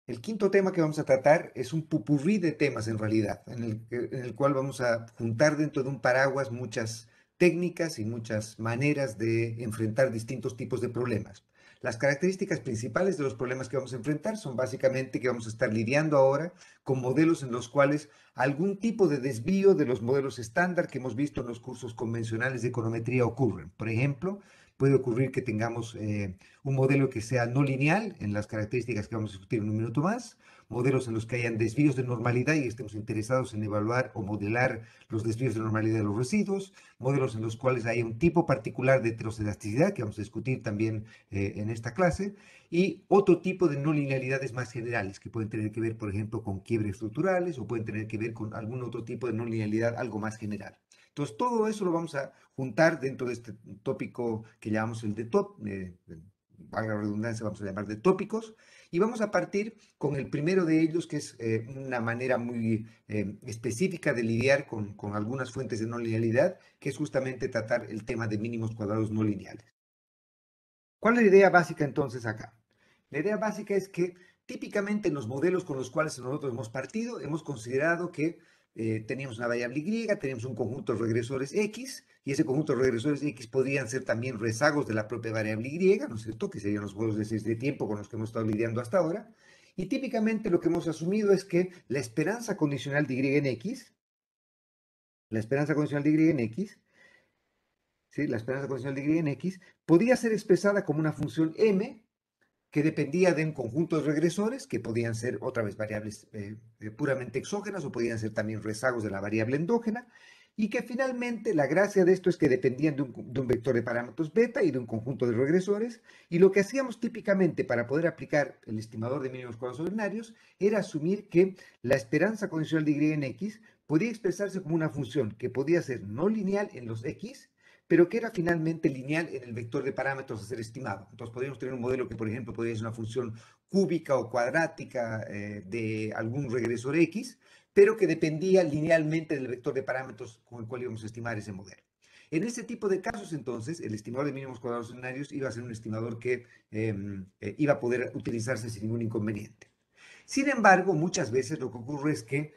El quinto tema que vamos a tratar es un popurrí de temas en realidad, en el cual vamos a juntar dentro de un paraguas muchas técnicas y muchas maneras de enfrentar distintos tipos de problemas. Las características principales de los problemas que vamos a enfrentar son básicamente que vamos a estar lidiando ahora con modelos en los cuales algún tipo de desvío de los modelos estándar que hemos visto en los cursos convencionales de econometría ocurren. Por ejemplo, puede ocurrir que tengamos un modelo que sea no lineal en las características que vamos a discutir en un minuto más, modelos en los que hayan desvíos de normalidad y estemos interesados en evaluar o modelar los desvíos de normalidad de los residuos, modelos en los cuales haya un tipo particular de heteroscedasticidad que vamos a discutir también en esta clase, y otro tipo de no linealidades más generales que pueden tener que ver, por ejemplo, con quiebres estructurales o pueden tener que ver con algún otro tipo de no linealidad algo más general. Entonces, todo eso lo vamos a juntar dentro de este tópico que llamamos el de top, valga la redundancia, vamos a llamar de tópicos, y vamos a partir con el primero de ellos, que es una manera muy específica de lidiar con algunas fuentes de no linealidad, que es justamente tratar el tema de mínimos cuadrados no lineales. ¿Cuál es la idea básica entonces acá? La idea básica es que típicamente en los modelos con los cuales nosotros hemos partido, hemos considerado que teníamos una variable y, teníamos un conjunto de regresores x, y ese conjunto de regresores x podrían ser también rezagos de la propia variable y, ¿no es cierto? Que serían los modelos de tiempo con los que hemos estado lidiando hasta ahora. Y típicamente lo que hemos asumido es que la esperanza condicional de y en x, la esperanza condicional de y en x, ¿sí? La esperanza condicional de y en x, podría ser expresada como una función m que dependía de un conjunto de regresores, que podían ser otra vez variables puramente exógenas o podían ser también rezagos de la variable endógena, y que finalmente la gracia de esto es que dependían de un vector de parámetros beta y de un conjunto de regresores, y lo que hacíamos típicamente para poder aplicar el estimador de mínimos cuadrados ordinarios era asumir que la esperanza condicional de y en x podía expresarse como una función que podía ser no lineal en los x, pero que era finalmente lineal en el vector de parámetros a ser estimado. Entonces podríamos tener un modelo que, por ejemplo, podría ser una función cúbica o cuadrática de algún regresor X, pero que dependía linealmente del vector de parámetros con el cual íbamos a estimar ese modelo. En este tipo de casos, entonces, el estimador de mínimos cuadrados ordinarios iba a ser un estimador que iba a poder utilizarse sin ningún inconveniente. Sin embargo, muchas veces lo que ocurre es que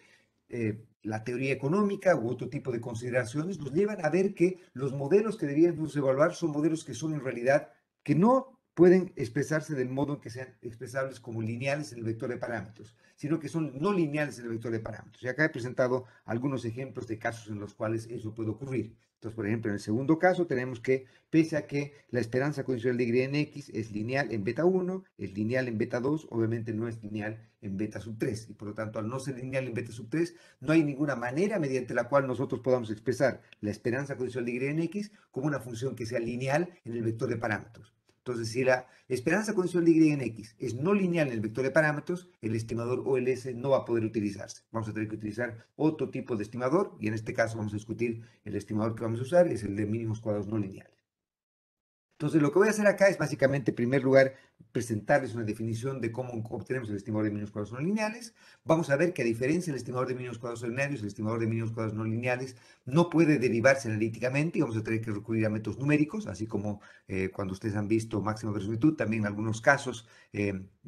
la teoría económica u otro tipo de consideraciones nos llevan a ver que los modelos que debíamos evaluar son modelos que son en realidad que no pueden expresarse del modo en que sean expresables como lineales en el vector de parámetros, sino que son no lineales en el vector de parámetros. Y acá he presentado algunos ejemplos de casos en los cuales eso puede ocurrir. Entonces, por ejemplo, en el segundo caso tenemos que, pese a que la esperanza condicional de y en x es lineal en beta 1, es lineal en beta 2, obviamente no es lineal en beta sub 3. Y por lo tanto, al no ser lineal en beta sub 3, no hay ninguna manera mediante la cual nosotros podamos expresar la esperanza condicional de y en x como una función que sea lineal en el vector de parámetros. Entonces, si la esperanza condicional de y en x es no lineal en el vector de parámetros, el estimador OLS no va a poder utilizarse. Vamos a tener que utilizar otro tipo de estimador, y en este caso vamos a discutir el estimador que vamos a usar, es el de mínimos cuadrados no lineales. Entonces, lo que voy a hacer acá es básicamente, en primer lugar, presentarles una definición de cómo obtenemos el estimador de mínimos cuadrados no lineales. Vamos a ver que a diferencia del estimador de mínimos cuadrados ordinarios, el estimador de mínimos cuadrados no lineales no puede derivarse analíticamente y vamos a tener que recurrir a métodos numéricos, así como cuando ustedes han visto máxima verosimilitud, también en algunos casos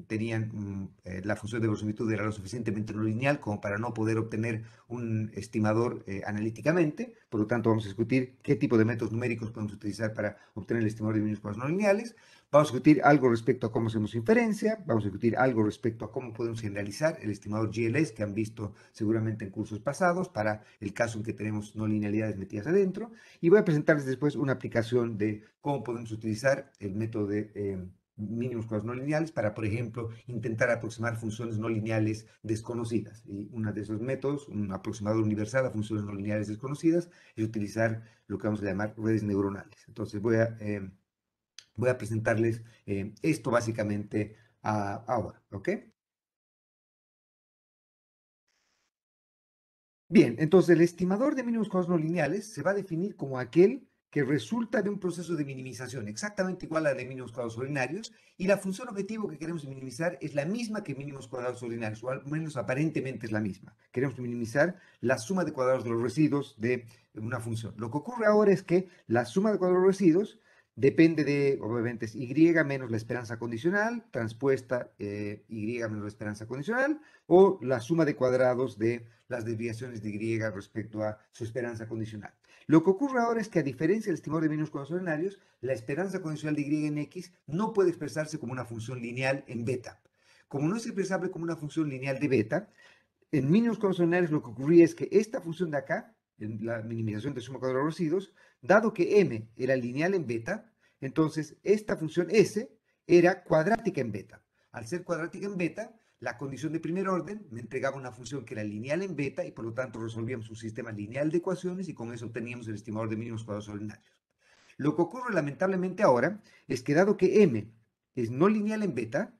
tenían la función de verosimilitud era lo suficientemente no lineal como para no poder obtener un estimador analíticamente. Por lo tanto, vamos a discutir qué tipo de métodos numéricos podemos utilizar para obtener el estimador de mínimos cuadrados no lineales. Vamos a discutir algo respecto a cómo hacemos inferencia. Vamos a discutir algo respecto a cómo podemos generalizar el estimador GLS que han visto seguramente en cursos pasados para el caso en que tenemos no linealidades metidas adentro. Y voy a presentarles después una aplicación de cómo podemos utilizar el método de mínimos cuadrados no lineales para, por ejemplo, intentar aproximar funciones no lineales desconocidas. Y uno de esos métodos, un aproximador universal a funciones no lineales desconocidas, es utilizar lo que vamos a llamar redes neuronales. Entonces voy a presentarles esto básicamente ahora, ¿ok? Bien, entonces el estimador de mínimos cuadrados no lineales se va a definir como aquel que resulta de un proceso de minimización exactamente igual a la de mínimos cuadrados ordinarios, y la función objetivo que queremos minimizar es la misma que mínimos cuadrados ordinarios, o al menos aparentemente es la misma. Queremos minimizar la suma de cuadrados de los residuos de una función. Lo que ocurre ahora es que la suma de cuadrados de los residuos depende de, obviamente, es y menos la esperanza condicional, transpuesta y menos la esperanza condicional, o la suma de cuadrados de las desviaciones de y respecto a su esperanza condicional. Lo que ocurre ahora es que, a diferencia del estimador de mínimos cuadrados ordinarios, la esperanza condicional de y en x no puede expresarse como una función lineal en beta. Como no es expresable como una función lineal de beta, en mínimos cuadrados ordinarios lo que ocurría es que esta función de acá, en la minimización de suma cuadrada de residuos, dado que m era lineal en beta, entonces esta función s era cuadrática en beta. Al ser cuadrática en beta, la condición de primer orden me entregaba una función que era lineal en beta y por lo tanto resolvíamos un sistema lineal de ecuaciones y con eso obteníamos el estimador de mínimos cuadrados ordinarios. Lo que ocurre lamentablemente ahora es que, dado que m es no lineal en beta,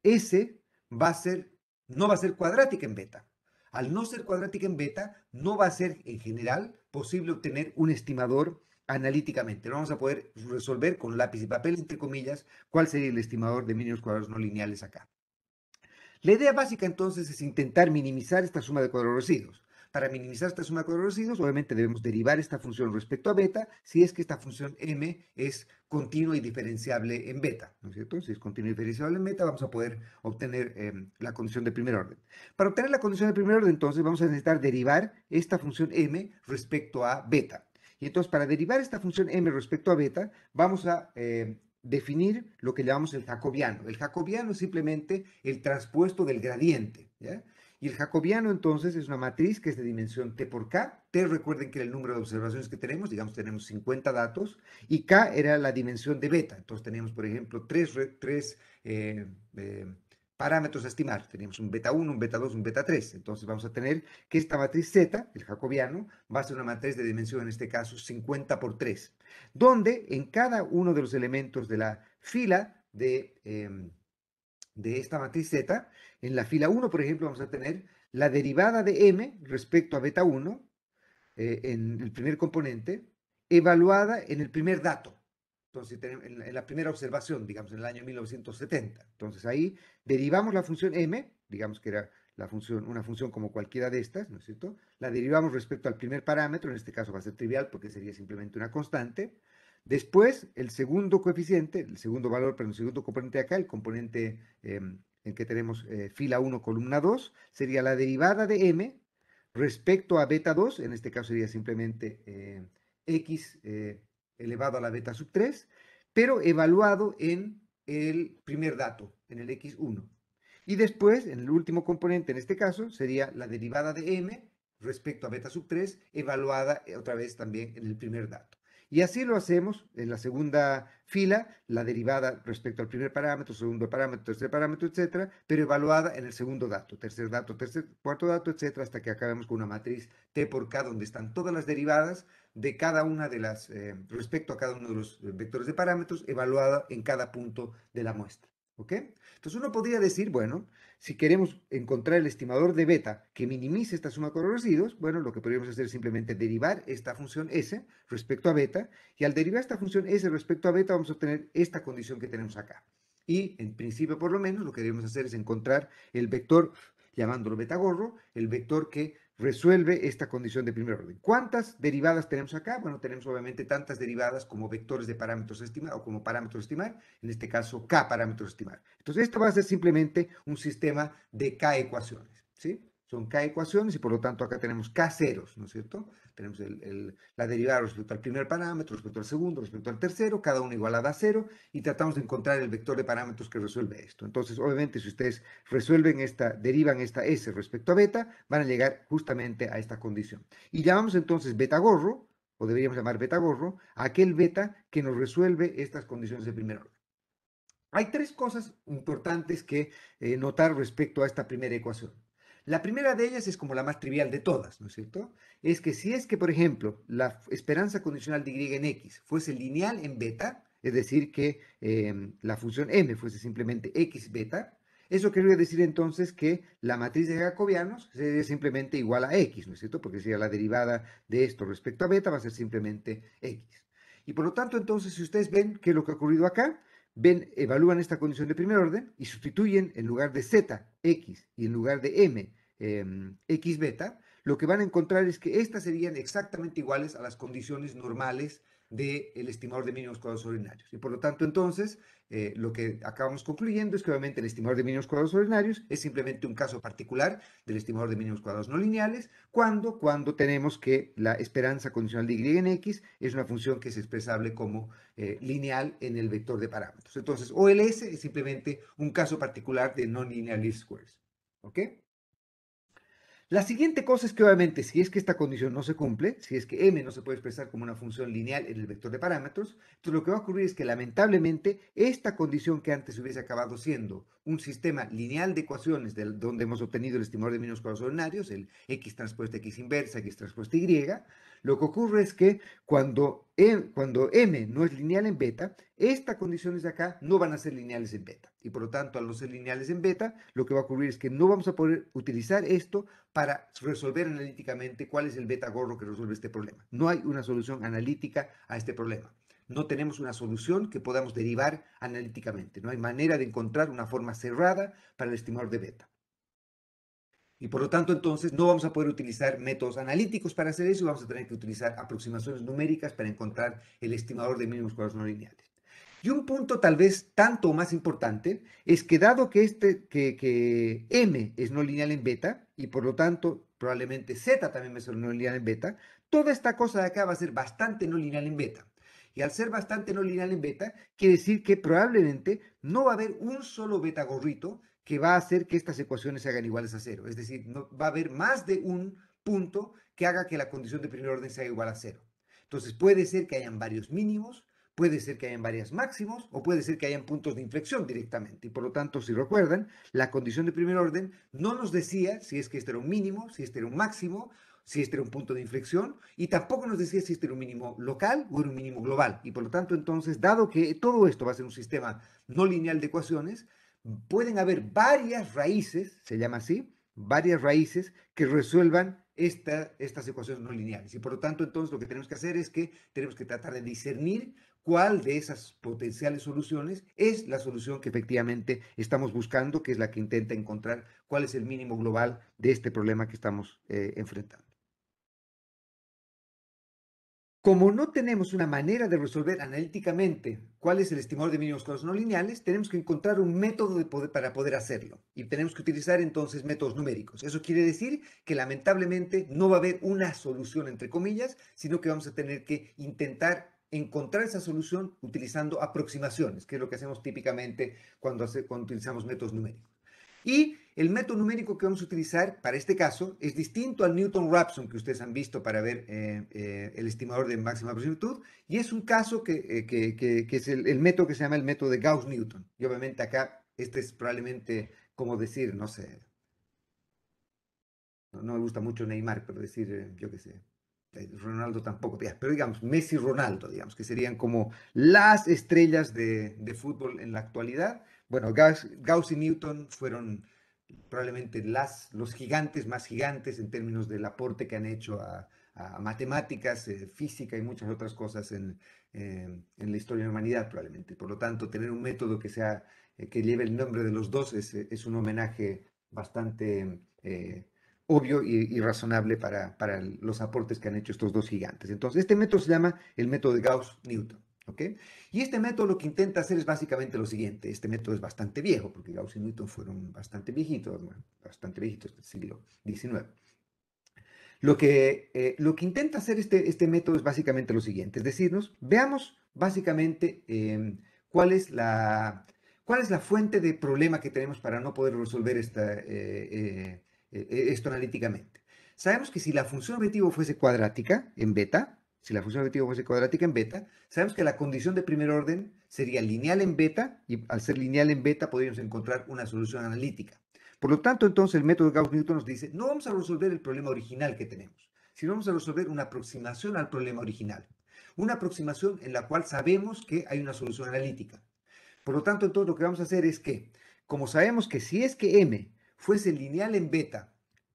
s no va a ser cuadrática en beta. Al no ser cuadrática en beta, no va a ser en general posible obtener un estimador analíticamente. No vamos a poder resolver con lápiz y papel, entre comillas, cuál sería el estimador de mínimos cuadrados no lineales acá. La idea básica entonces es intentar minimizar esta suma de cuadrados residuos. Para minimizar esta suma de cuadrados residuos, obviamente debemos derivar esta función respecto a beta si es que esta función m es continua y diferenciable en beta, ¿no es cierto? Si es continua y diferenciable en beta, vamos a poder obtener la condición de primer orden. Para obtener la condición de primer orden, entonces, vamos a necesitar derivar esta función m respecto a beta. Y entonces, para derivar esta función m respecto a beta, vamos a definir lo que llamamos el jacobiano. El jacobiano es simplemente el transpuesto del gradiente, ¿ya? Y el jacobiano entonces es una matriz que es de dimensión t por k. T, recuerden que era el número de observaciones que tenemos, digamos tenemos 50 datos, y k era la dimensión de beta. Entonces tenemos, por ejemplo, tres parámetros a estimar. Tenemos un beta 1, un beta 2, un beta 3. Entonces vamos a tener que esta matriz Z, el jacobiano, va a ser una matriz de dimensión, en este caso, 50 por 3, donde en cada uno de los elementos de la fila de esta matriz Z, en la fila 1, por ejemplo, vamos a tener la derivada de m respecto a beta 1 en el primer componente, evaluada en el primer dato. Entonces, en la primera observación, digamos, en el año 1970. Entonces, ahí derivamos la función m, digamos que era una función como cualquiera de estas, ¿no es cierto? La derivamos respecto al primer parámetro, en este caso va a ser trivial porque sería simplemente una constante. Después, el segundo coeficiente, el segundo valor, pero el segundo componente de acá, el componente en que tenemos fila 1, columna 2, sería la derivada de m respecto a beta 2, en este caso sería simplemente x elevado a la beta sub 3, pero evaluado en el primer dato, en el x1. Y después, en el último componente, en este caso, sería la derivada de m respecto a beta sub 3, evaluada otra vez también en el primer dato. Y así lo hacemos en la segunda fila, la derivada respecto al primer parámetro, segundo parámetro, tercer parámetro, etcétera, pero evaluada en el segundo dato, tercer dato, cuarto dato, etcétera, hasta que acabemos con una matriz T por K, donde están todas las derivadas de cada una de las, respecto a cada uno de los vectores de parámetros, evaluada en cada punto de la muestra. ¿Ok? Entonces uno podría decir, bueno, si queremos encontrar el estimador de beta que minimice esta suma con los residuos, bueno, lo que podríamos hacer es simplemente derivar esta función s respecto a beta, y al derivar esta función s respecto a beta vamos a obtener esta condición que tenemos acá. Y en principio, por lo menos, lo que debemos hacer es encontrar el vector, llamándolo beta gorro, el vector que resuelve esta condición de primer orden. ¿Cuántas derivadas tenemos acá? Bueno, tenemos obviamente tantas derivadas como vectores de parámetros a estimar o como parámetros a estimar, en este caso k parámetros a estimar. Entonces esto va a ser simplemente un sistema de k ecuaciones, ¿sí? Son k ecuaciones y por lo tanto acá tenemos k ceros, ¿no es cierto? Tenemos la derivada respecto al primer parámetro, respecto al segundo, respecto al tercero, cada uno igualada a cero, y tratamos de encontrar el vector de parámetros que resuelve esto. Entonces, obviamente, si ustedes derivan esta S respecto a beta, van a llegar justamente a esta condición. Y llamamos entonces beta gorro, o deberíamos llamar beta gorro, a aquel beta que nos resuelve estas condiciones de primer orden. Hay tres cosas importantes que notar respecto a esta primera ecuación. La primera de ellas es como la más trivial de todas, ¿no es cierto? Es que si es que, por ejemplo, la esperanza condicional de y en x fuese lineal en beta, es decir, que la función m fuese simplemente x beta, eso querría decir entonces que la matriz de jacobianos sería simplemente igual a x, ¿no es cierto? Porque sería la derivada de esto respecto a beta va a ser simplemente x. Y por lo tanto, entonces, si ustedes ven qué es lo que ha ocurrido acá, evalúan esta condición de primer orden y sustituyen en lugar de z, x, y en lugar de m, x beta, lo que van a encontrar es que estas serían exactamente iguales a las condiciones normales del estimador de mínimos cuadrados ordinarios. Y por lo tanto, entonces, lo que acabamos concluyendo es que obviamente el estimador de mínimos cuadrados ordinarios es simplemente un caso particular del estimador de mínimos cuadrados no lineales, cuando tenemos que la esperanza condicional de y en x es una función que es expresable como lineal en el vector de parámetros. Entonces, OLS es simplemente un caso particular de non-linear least squares. ¿Ok? La siguiente cosa es que obviamente si es que esta condición no se cumple, si es que m no se puede expresar como una función lineal en el vector de parámetros, entonces lo que va a ocurrir es que lamentablemente esta condición que antes hubiese acabado siendo un sistema lineal de ecuaciones donde hemos obtenido el estimador de mínimos cuadrados ordinarios, el x transpuesta x inversa, x transpuesta y, lo que ocurre es que cuando m no es lineal en beta, estas condiciones de acá no van a ser lineales en beta. Y por lo tanto, al no ser lineales en beta, lo que va a ocurrir es que no vamos a poder utilizar esto para resolver analíticamente cuál es el beta gordo que resuelve este problema. No hay una solución analítica a este problema. No tenemos una solución que podamos derivar analíticamente. No hay manera de encontrar una forma cerrada para el estimador de beta. Y por lo tanto, entonces, no vamos a poder utilizar métodos analíticos para hacer eso y vamos a tener que utilizar aproximaciones numéricas para encontrar el estimador de mínimos cuadrados no lineales. Y un punto tal vez tanto más importante es que dado que M es no lineal en beta y por lo tanto probablemente Z también va a ser no lineal en beta, toda esta cosa de acá va a ser bastante no lineal en beta. Y al ser bastante no lineal en beta, quiere decir que probablemente no va a haber un solo beta gorrito que va a hacer que estas ecuaciones se hagan iguales a cero. Es decir, no, va a haber más de un punto que haga que la condición de primer orden sea igual a cero. Entonces puede ser que hayan varios mínimos, puede ser que hayan varios máximos o puede ser que hayan puntos de inflexión directamente. Y por lo tanto, si recuerdan, la condición de primer orden no nos decía si es que este era un mínimo, si este era un máximo, si este era un punto de inflexión, y tampoco nos decía si este era un mínimo local o era un mínimo global. Y por lo tanto, entonces, dado que todo esto va a ser un sistema no lineal de ecuaciones, pueden haber varias raíces, se llama así, varias raíces que resuelvan estas ecuaciones no lineales. Y por lo tanto, entonces, lo que tenemos que hacer es que tenemos que tratar de discernir cuál de esas potenciales soluciones es la solución que efectivamente estamos buscando, que es la que intenta encontrar cuál es el mínimo global de este problema que estamos enfrentando. Como no tenemos una manera de resolver analíticamente cuál es el estimador de mínimos cuadrados no lineales, tenemos que encontrar un método para poder hacerlo. Y tenemos que utilizar entonces métodos numéricos. Eso quiere decir que lamentablemente no va a haber una solución, entre comillas, sino que vamos a tener que intentar encontrar esa solución utilizando aproximaciones, que es lo que hacemos típicamente cuando utilizamos métodos numéricos. Y el método numérico que vamos a utilizar para este caso es distinto al Newton-Raphson que ustedes han visto para ver el estimador de máxima verosimilitud, y es un caso que es el método que se llama el método de Gauss-Newton. Y obviamente acá este es probablemente como decir, no sé, no me gusta mucho Neymar, pero decir, yo qué sé, Ronaldo tampoco, pero digamos, Messi-Ronaldo, digamos, que serían como las estrellas de fútbol en la actualidad. Bueno, Gauss y Newton fueron probablemente los gigantes más gigantes en términos del aporte que han hecho a matemáticas, física y muchas otras cosas en la historia de la humanidad, probablemente. Por lo tanto, tener un método que lleve el nombre de los dos es un homenaje bastante obvio y razonable para los aportes que han hecho estos dos gigantes. Entonces, este método se llama el método de Gauss-Newton. ¿Ok? Y este método lo que intenta hacer es básicamente lo siguiente. Este método es bastante viejo, porque Gauss y Newton fueron bastante viejitos, bueno, bastante viejitos del siglo XIX. Lo que intenta hacer este método es básicamente lo siguiente, es decirnos, veamos básicamente cuál es la fuente de problema que tenemos para no poder resolver esto analíticamente. Sabemos que si la función objetivo fuese cuadrática en beta, si la función objetivo fuese cuadrática en beta, sabemos que la condición de primer orden sería lineal en beta, y al ser lineal en beta podríamos encontrar una solución analítica. Por lo tanto, entonces el método Gauss-Newton nos dice, no vamos a resolver el problema original que tenemos, sino vamos a resolver una aproximación al problema original. Una aproximación en la cual sabemos que hay una solución analítica. Por lo tanto, entonces lo que vamos a hacer es que, como sabemos que si es que m fuese lineal en beta,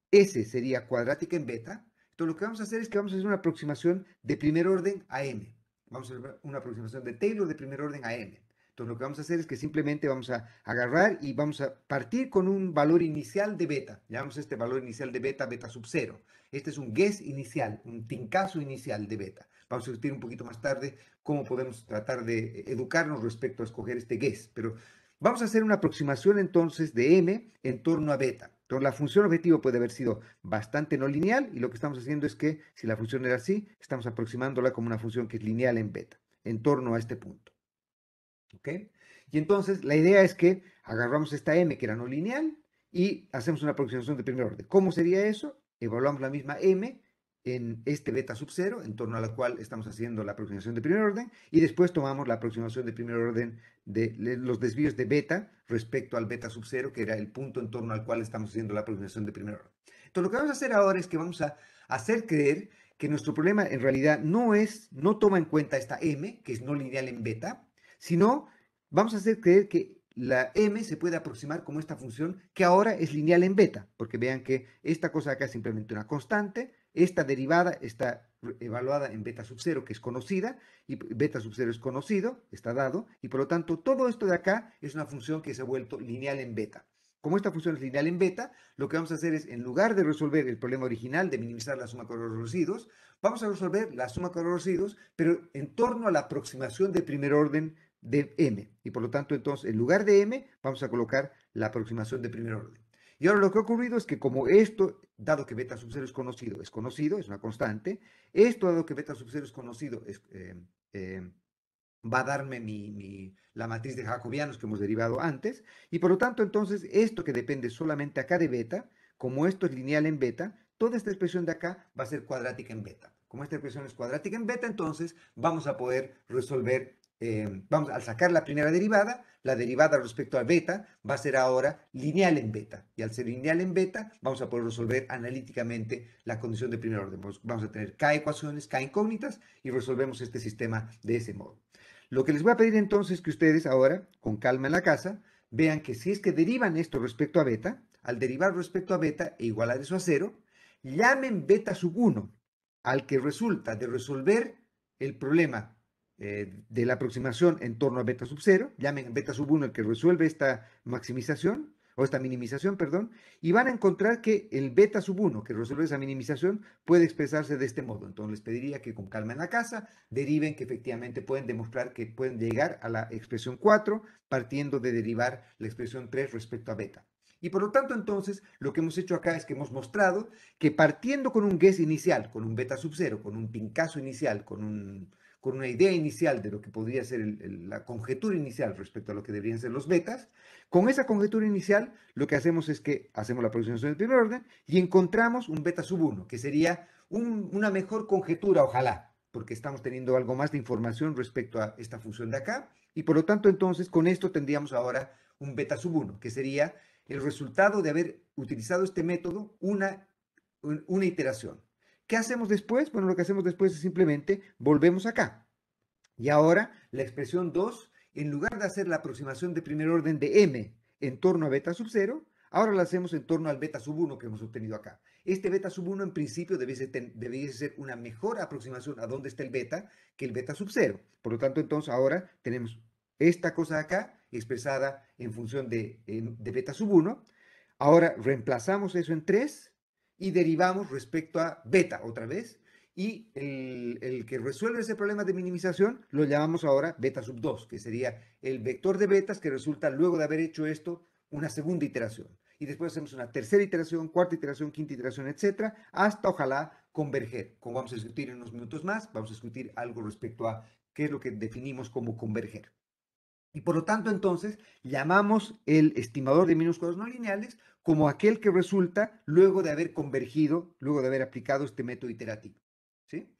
S sería cuadrática en beta, entonces lo que vamos a hacer es que vamos a hacer una aproximación de primer orden a m. Vamos a hacer una aproximación de Taylor de primer orden a m. Entonces, lo que vamos a hacer es que simplemente vamos a agarrar y vamos a partir con un valor inicial de beta. Llamamos este valor inicial de beta, beta sub 0. Este es un guess inicial, un tincazo inicial de beta. Vamos a discutir un poquito más tarde cómo podemos tratar de educarnos respecto a escoger este guess. Pero vamos a hacer una aproximación entonces de m en torno a beta. Entonces, la función objetivo puede haber sido bastante no lineal y lo que estamos haciendo es que si la función era así, estamos aproximándola como una función que es lineal en beta, en torno a este punto. ¿Ok? Y entonces la idea es que agarramos esta m que era no lineal y hacemos una aproximación de primer orden. ¿Cómo sería eso? Evaluamos la misma m en este beta sub 0, en torno a la cual estamos haciendo la aproximación de primer orden, y después tomamos la aproximación de primer orden de los desvíos de beta respecto al beta sub 0, que era el punto en torno al cual estamos haciendo la aproximación de primer orden. Entonces lo que vamos a hacer ahora es que vamos a hacer creer que nuestro problema en realidad no toma en cuenta esta m, que es no lineal en beta, sino vamos a hacer creer que la m se puede aproximar como esta función que ahora es lineal en beta, porque vean que esta cosa acá es simplemente una constante, esta derivada está evaluada en beta sub 0, que es conocida, y beta sub 0 es conocido, está dado, y por lo tanto todo esto de acá es una función que se ha vuelto lineal en beta. Como esta función es lineal en beta, lo que vamos a hacer es, en lugar de resolver el problema original de minimizar la suma con los residuos, vamos a resolver la suma con los residuos, pero en torno a la aproximación de primer orden de m. Y por lo tanto, entonces, en lugar de m, vamos a colocar la aproximación de primer orden. Y ahora lo que ha ocurrido es que como esto, dado que beta sub 0 es conocido, es una constante, esto, dado que beta sub 0 es conocido, va a darme la matriz de jacobianos que hemos derivado antes, y por lo tanto, entonces, esto que depende solamente acá de beta, como esto es lineal en beta, toda esta expresión de acá va a ser cuadrática en beta. Como esta expresión es cuadrática en beta, entonces vamos a poder resolver, al sacar la primera derivada, la derivada respecto a beta va a ser ahora lineal en beta. Y al ser lineal en beta, vamos a poder resolver analíticamente la condición de primer orden. Vamos a tener k ecuaciones, k incógnitas, y resolvemos este sistema de ese modo. Lo que les voy a pedir entonces es que ustedes ahora, con calma en la casa, vean que si es que derivan esto respecto a beta, al derivar respecto a beta e igualar eso a 0, llamen beta sub 1 al que resulta de resolver el problema de la aproximación en torno a beta sub 0, llamen beta sub 1 el que resuelve esta maximización, o esta minimización, perdón, y van a encontrar que el beta sub 1 que resuelve esa minimización puede expresarse de este modo. Entonces les pediría que con calma en la casa deriven que efectivamente pueden demostrar que pueden llegar a la expresión 4 partiendo de derivar la expresión 3 respecto a beta. Y por lo tanto, entonces, lo que hemos hecho acá es que hemos mostrado que partiendo con un guess inicial, con un beta sub 0, con un pincazo inicial, con una idea inicial de lo que podría ser la conjetura inicial respecto a lo que deberían ser los betas, con esa conjetura inicial lo que hacemos es que hacemos la aproximación del primer orden y encontramos un beta sub 1, que sería una mejor conjetura, ojalá, porque estamos teniendo algo más de información respecto a esta función de acá, y por lo tanto entonces con esto tendríamos ahora un beta sub 1, que sería el resultado de haber utilizado este método una iteración. ¿Qué hacemos después? Bueno, lo que hacemos después es simplemente volvemos acá. Y ahora la expresión 2, en lugar de hacer la aproximación de primer orden de m en torno a beta sub 0, ahora la hacemos en torno al beta sub 1 que hemos obtenido acá. Este beta sub 1 en principio debería ser una mejor aproximación a dónde está el beta que el beta sub 0. Por lo tanto, entonces ahora tenemos esta cosa de acá expresada en función de beta sub 1. Ahora reemplazamos eso en 3 y derivamos respecto a beta otra vez. Y el que resuelve ese problema de minimización lo llamamos ahora beta sub 2, que sería el vector de betas que resulta luego de haber hecho esto una segunda iteración. Y después hacemos una tercera iteración, cuarta iteración, quinta iteración, etcétera, hasta ojalá converger. Como vamos a discutir en unos minutos más, vamos a discutir algo respecto a qué es lo que definimos como converger. Y por lo tanto, entonces, llamamos el estimador de minúsculos no lineales como aquel que resulta luego de haber convergido, luego de haber aplicado este método iterativo. ¿Sí?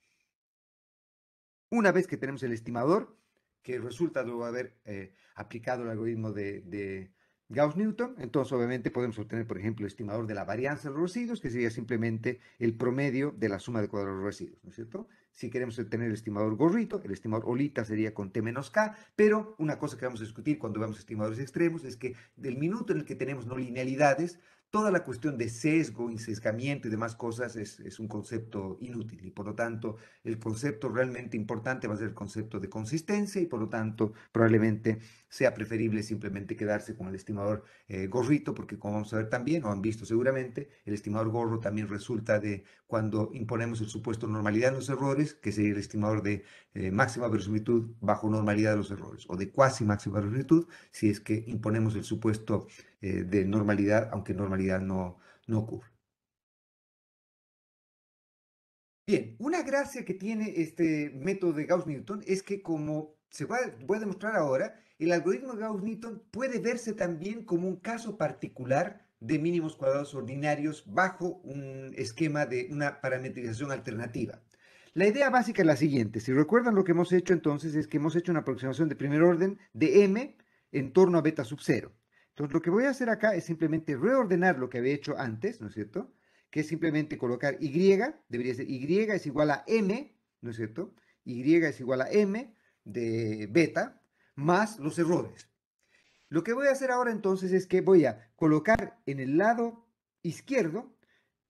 Una vez que tenemos el estimador, que resulta luego de haber aplicado el algoritmo de Gauss-Newton, entonces obviamente podemos obtener, por ejemplo, el estimador de la varianza de los residuos, que sería simplemente el promedio de la suma de cuadrados de los residuos, ¿no es cierto? Si queremos obtener el estimador gorrito, el estimador olita sería con t menos k, pero una cosa que vamos a discutir cuando veamos estimadores extremos es que del minuto en el que tenemos no linealidades, toda la cuestión de sesgo, sesgamiento y demás cosas es un concepto inútil y por lo tanto el concepto realmente importante va a ser el concepto de consistencia y por lo tanto probablemente sea preferible simplemente quedarse con el estimador gorrito porque como vamos a ver también o han visto seguramente el estimador gorro también resulta de cuando imponemos el supuesto normalidad en los errores que sería el estimador de máxima verosimilitud bajo normalidad de los errores o de cuasi máxima verosimilitud si es que imponemos el supuesto de normalidad, aunque normalidad no ocurre. Bien, una gracia que tiene este método de Gauss-Newton es que como voy a demostrar ahora, el algoritmo de Gauss-Newton puede verse también como un caso particular de mínimos cuadrados ordinarios bajo un esquema de una parametrización alternativa. La idea básica es la siguiente. Si recuerdan lo que hemos hecho entonces es que hemos hecho una aproximación de primer orden de m en torno a beta sub 0. Entonces lo que voy a hacer acá es simplemente reordenar lo que había hecho antes, ¿no es cierto? Que es simplemente colocar y, debería ser y es igual a m, ¿no es cierto? Y es igual a m de beta más los errores. Lo que voy a hacer ahora entonces es que voy a colocar en el lado izquierdo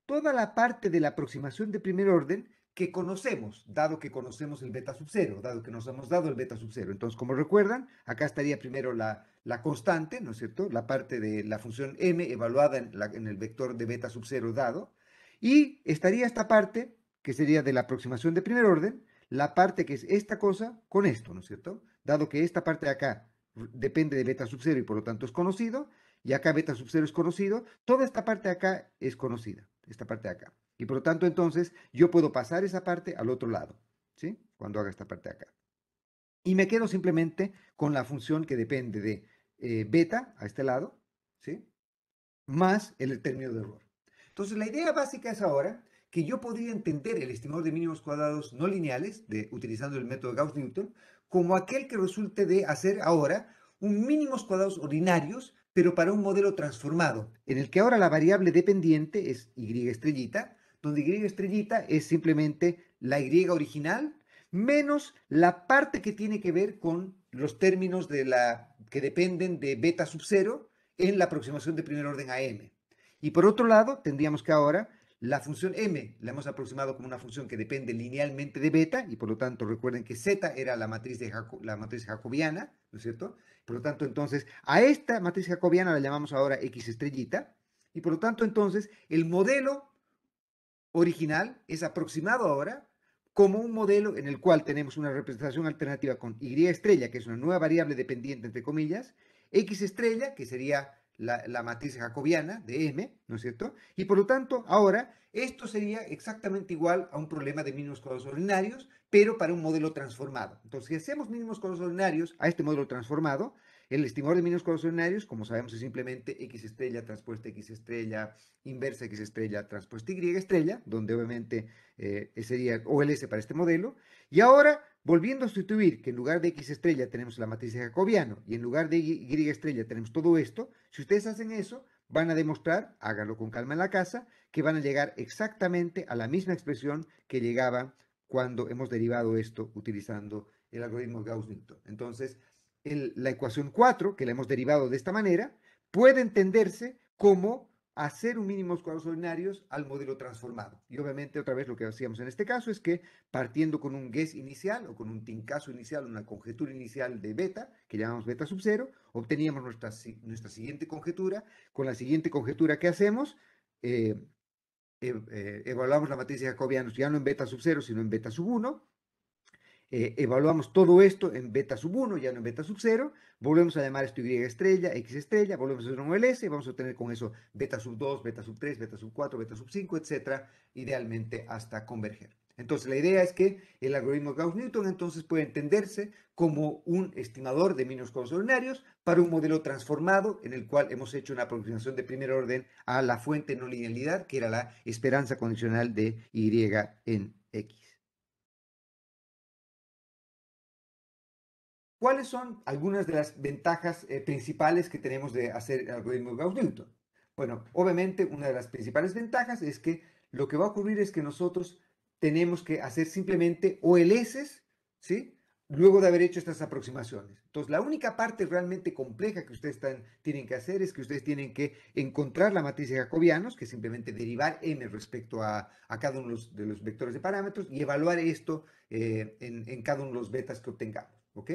toda la parte de la aproximación de primer orden que conocemos, dado que conocemos el beta sub 0, dado que nos hemos dado el beta sub 0. Entonces, como recuerdan, acá estaría primero la constante, ¿no es cierto? La parte de la función m evaluada en el vector de beta sub 0 dado, y estaría esta parte, que sería de la aproximación de primer orden, la parte que es esta cosa con esto, ¿no es cierto? Dado que esta parte de acá depende de beta sub 0 y por lo tanto es conocido, y acá beta sub 0 es conocido, toda esta parte de acá es conocida, esta parte de acá. Y por lo tanto entonces yo puedo pasar esa parte al otro lado, ¿sí? Cuando haga esta parte de acá. Y me quedo simplemente con la función que depende de beta a este lado, ¿sí? Más el término de error. Entonces la idea básica es ahora que yo podría entender el estimador de mínimos cuadrados no lineales, utilizando el método Gauss-Newton, como aquel que resulte de hacer ahora un mínimos cuadrados ordinarios, pero para un modelo transformado, en el que ahora la variable dependiente es y estrellita, donde y estrellita es simplemente la y original menos la parte que tiene que ver con los términos que dependen de beta sub 0 en la aproximación de primer orden a m. Y por otro lado, tendríamos que ahora la función m la hemos aproximado como una función que depende linealmente de beta, y por lo tanto recuerden que z era la matriz jacobiana, ¿no es cierto? Por lo tanto, entonces, a esta matriz jacobiana la llamamos ahora x estrellita, y por lo tanto, entonces, el modelo original es aproximado ahora como un modelo en el cual tenemos una representación alternativa con y estrella, que es una nueva variable dependiente, entre comillas, x estrella, que sería la matriz jacobiana de m, ¿no es cierto? Y por lo tanto, ahora, esto sería exactamente igual a un problema de mínimos cuadrados ordinarios, pero para un modelo transformado. Entonces, si hacemos mínimos cuadrados ordinarios a este modelo transformado, el estimador de mínimos cuadrados ordinarios, como sabemos, es simplemente x estrella transpuesta x estrella inversa x estrella transpuesta y estrella, donde obviamente sería OLS para este modelo. Y ahora, volviendo a sustituir que en lugar de x estrella tenemos la matriz de jacobiano y en lugar de y estrella tenemos todo esto, si ustedes hacen eso, van a demostrar, háganlo con calma en la casa, que van a llegar exactamente a la misma expresión que llegaba cuando hemos derivado esto utilizando el algoritmo Gauss-Newton. Entonces, la ecuación 4, que la hemos derivado de esta manera, puede entenderse como hacer un mínimos cuadrados ordinarios al modelo transformado. Y obviamente, otra vez, lo que hacíamos en este caso es que partiendo con un guess inicial o con un tincazo inicial, una conjetura inicial de beta, que llamamos beta sub 0, obteníamos nuestra siguiente conjetura. Con la siguiente conjetura que hacemos, evaluamos la matriz de jacobianos ya no en beta sub 0, sino en beta sub 1. Evaluamos todo esto en beta sub 1, ya no en beta sub 0, volvemos a llamar esto y estrella, x estrella, volvemos a hacer un OLS, vamos a obtener con eso beta sub 2, beta sub 3, beta sub 4, beta sub 5, etcétera, idealmente hasta converger. Entonces la idea es que el algoritmo Gauss-Newton entonces puede entenderse como un estimador de mínimos cuadrados ordinarios para un modelo transformado en el cual hemos hecho una aproximación de primer orden a la fuente no linealidad, que era la esperanza condicional de y en x. ¿Cuáles son algunas de las ventajas principales que tenemos de hacer el algoritmo de Gauss-Newton? Bueno, obviamente una de las principales ventajas es que lo que va a ocurrir es que nosotros tenemos que hacer simplemente OLS, ¿sí? luego de haber hecho estas aproximaciones. Entonces, la única parte realmente compleja que ustedes tienen que hacer es que ustedes tienen que encontrar la matriz de jacobianos, que es simplemente derivar m respecto a cada uno de los vectores de parámetros y evaluar esto en cada uno de los betas que obtengamos. ¿Ok?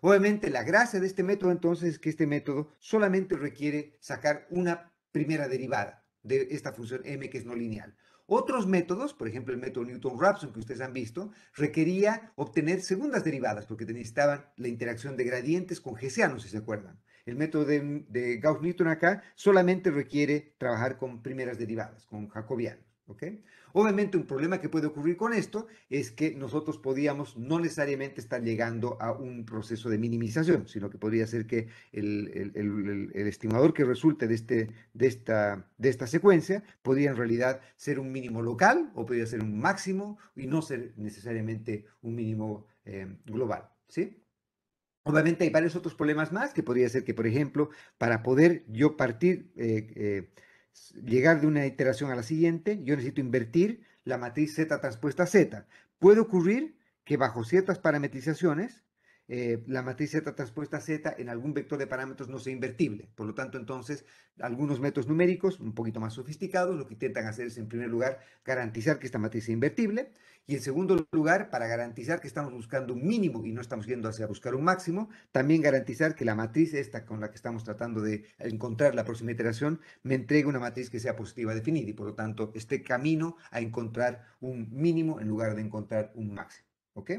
Obviamente, la gracia de este método entonces es que este método solamente requiere sacar una primera derivada de esta función m que es no lineal. Otros métodos, por ejemplo el método Newton-Raphson que ustedes han visto, requería obtener segundas derivadas porque necesitaban la interacción de gradientes con hessianos, si se acuerdan. El método de Gauss-Newton acá solamente requiere trabajar con primeras derivadas, con jacobianos. ¿Okay? Obviamente un problema que puede ocurrir con esto es que nosotros podíamos no necesariamente estar llegando a un proceso de minimización, sino que podría ser que el estimador que resulte de esta secuencia podría en realidad ser un mínimo local o podría ser un máximo y no ser necesariamente un mínimo global. ¿Sí? Obviamente hay varios otros problemas más, que podría ser que, por ejemplo, para poder yo llegar de una iteración a la siguiente, yo necesito invertir la matriz Z transpuesta a Z. Puede ocurrir que bajo ciertas parametrizaciones, la matriz Z transpuesta a Z en algún vector de parámetros no sea invertible. Por lo tanto, entonces, algunos métodos numéricos un poquito más sofisticados lo que intentan hacer es, en primer lugar, garantizar que esta matriz sea invertible. Y en segundo lugar, para garantizar que estamos buscando un mínimo y no estamos yendo hacia buscar un máximo, también garantizar que la matriz esta con la que estamos tratando de encontrar la próxima iteración me entregue una matriz que sea positiva definida y por lo tanto esté camino a encontrar un mínimo en lugar de encontrar un máximo. ¿Ok?